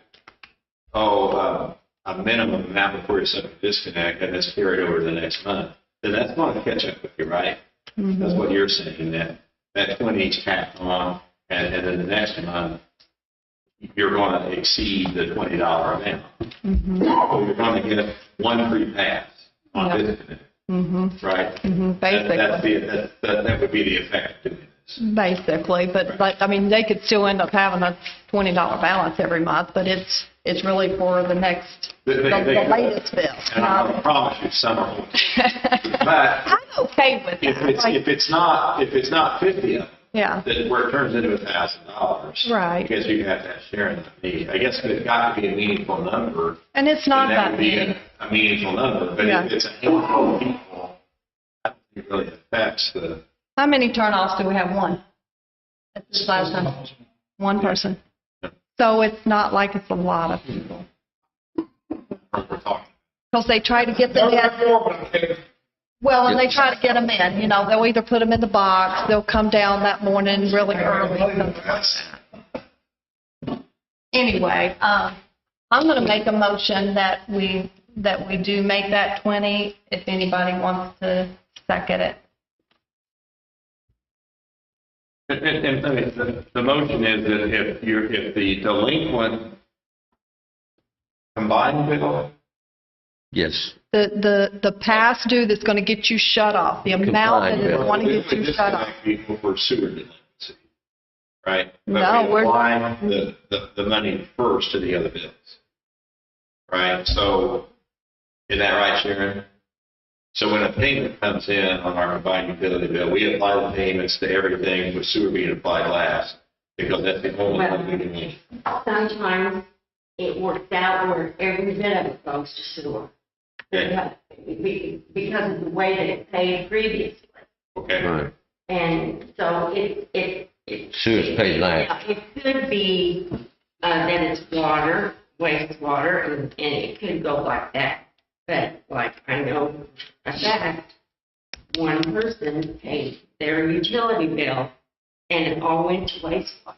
a minimum amount before you set a disconnect, and it's carried over to the next month, then that's going to catch up with you, right? That's what you're saying, that 20 is tacked on, and then the next month, you're going to exceed the $20 amount. So you're going to get one free pass on disconnect, right? Basically. That would be the effect of doing this. Basically, but like, I mean, they could still end up having a $20 balance every month, but it's really for the next, the latest bill. And I promise you, some of them. But I'm okay with that. if it's not 50 of them, Yeah, that where it turns into $1,000. Right. I guess you have to have sharing the fee. I guess it's got to be a meaningful number. and it's not then that would be many. a meaningful number, but Yeah. if it's a handful of people, I don't think it really affects the. How many turnoffs do we have? One? At this last time? One person. So it's not like it's a lot of people. We're talking. Because they try to get them in. Well, and they try to get them in, you know, they'll either put them in the box, they'll come down that morning really early. Anyway, I'm going to make a motion that we do make that 20, if anybody wants to second it. And I mean, the motion is that if the delinquent combined bill, Yes. The past due that's going to get you shut off, the amount that is going to get you shut off. people for sewer delinquency, right? No, But we apply the money first to the other bills, right? So, is that right, Sharon? So when a payment comes in on our combined utility bill, we apply the payments to everything with sewer being applied last, because that's the only one we can use. Sometimes it works out where every bit of it goes to sewer. Okay. Because of the way that it paid previously. Okay. Right. And so it. Sewer's paid last. Yeah, it could be that it's water, wastewater, and it could go like that. But like I know a fact, one person paid their utility bill and it all went to wastewater.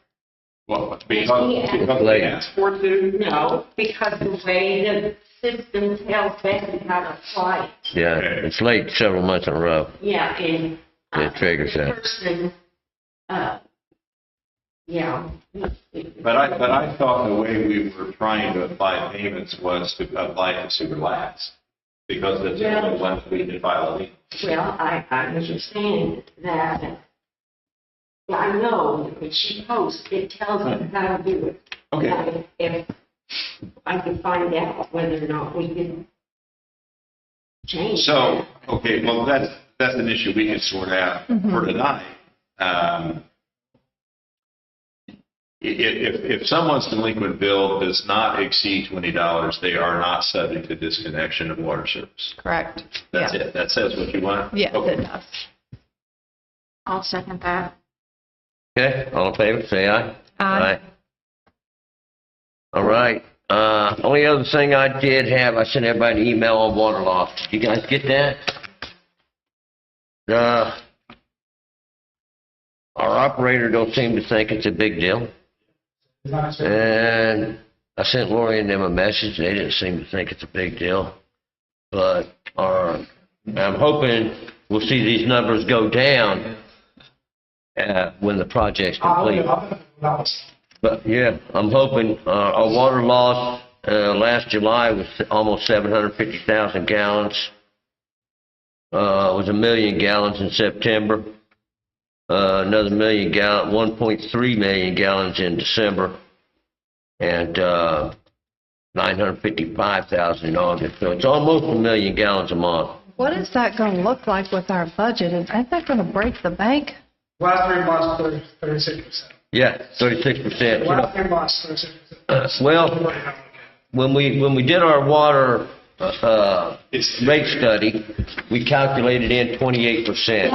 Well, because they asked for it to? No, because the way the system tells Becky how to apply it. Yeah, it's late several months in a row. Yeah, and. It triggers the that. person, yeah. But I thought the way we were trying to apply payments was to apply to sewer last, because that's the only one that we can file a lien. Well, I understand that. Yeah, I know when she posts, it tells us how to do it. Okay. If I can find out whether or not we can change. So, okay, well, that's an issue we can sort out for tonight. If someone's delinquent bill does not exceed $20, they are not subject to disconnection of water service. Correct. That's Yeah. it. That says what you want? Yes, Okay. it does. I'll second that. Okay, all in favor, say aye. Aye. All right. Only other thing I did have, I sent everybody an email on water loss. You guys get that? Our operator don't seem to think it's a big deal. And I sent Lori and them a message. They didn't seem to think it's a big deal. But I'm hoping we'll see these numbers go down when the project's complete. But yeah, I'm hoping our water loss last July was almost 750,000 gallons. It was 1 million gallons in September. Another 1.3 million gallons in December, and 955,000 in August. So it's almost 1 million gallons a month. What is that going to look like with our budget? Isn't that going to break the bank? Last 3 months, 36%. Yeah, 36%. Last 3 months, 36%. Well, when we did our water rate study, we calculated in 28%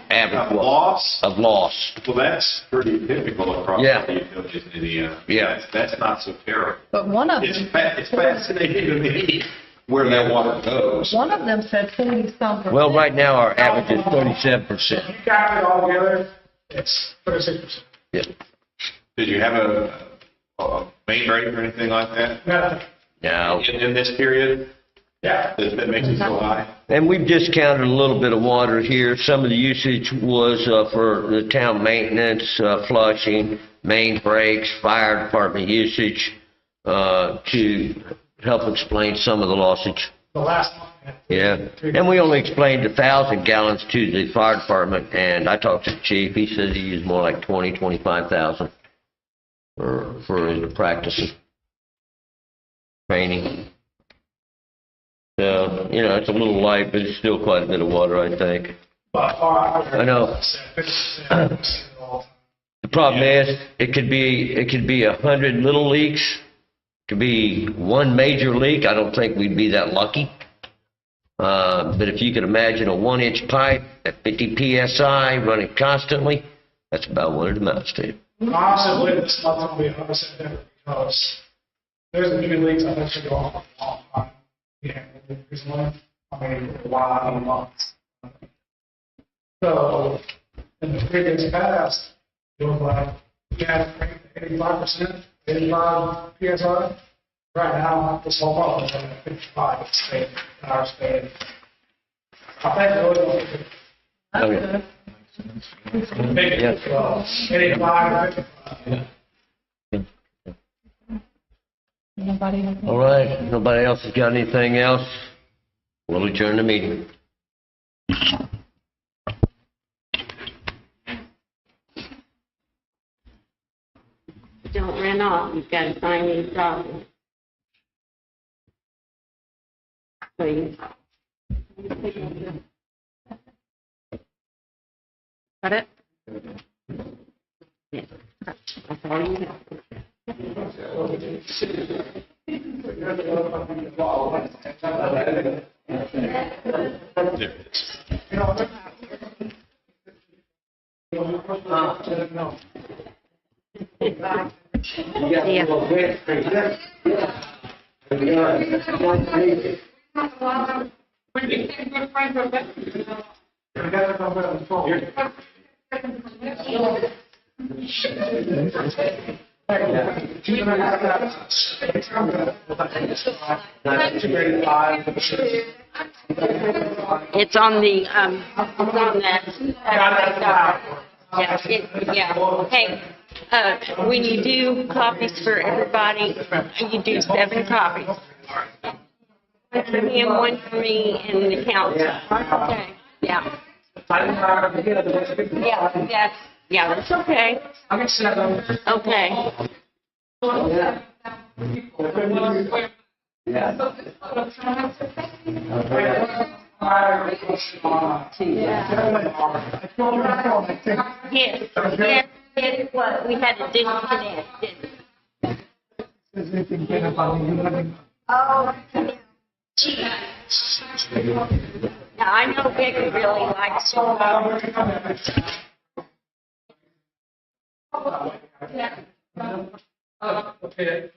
average Loss? of loss. Well, that's pretty typical across Yeah. the utilities in Indiana. Yeah. That's not so terrible. But one of It's them, fascinating to me where that water goes. one of them said 40-some%. Well, right now, our average is 37%. You got it all together, it's 36%. Yeah. Did you have a main rate or anything like that? Nothing. Now, in this period? Yeah. That makes it so high? and we've discounted a little bit of water here. Some of the usage was for the town maintenance, flushing, main breaks, fire department usage, to help explain some of the lossage. The last month. Yeah, and we only explained 1,000 gallons to the fire department, and I talked to the chief. He says he used more like 25,000 for the practice training. So, you know, it's a little light, but it's still quite a bit of water, I think. By far, I know. 50% all the time. The problem is, it could be 100 little leaks, it could be one major leak. I don't think we'd be that lucky. But if you could imagine a 1-inch pipe at 50 PSI running constantly, that's about what it amounts to. Honestly, believe this month's gonna be 100% different because there's a few leaks I've actually gone on a long time. Yeah, recently, I mean, a while, months. So, in the previous past, it was like, you had 85%, 85 PSI. Right now, this whole month is at 55, it's stayed, in our state. I think it was Okay. big, 85, 55. Nobody has any- All right, nobody else has got anything else? We'll adjourn the meeting. Don't run off, you've got to sign these documents. Please. Got it? Yes. That's all you have. It's on the, it's on that. Yeah, yeah. Hey, when you do copies for everybody, you do 7 copies. One for him, one for me, and the council. Okay, yeah. Yeah, that's okay. Okay. Yes, yes, what, we had to disconnect, didn't we? Oh, now, I know Vic really likes you. Okay.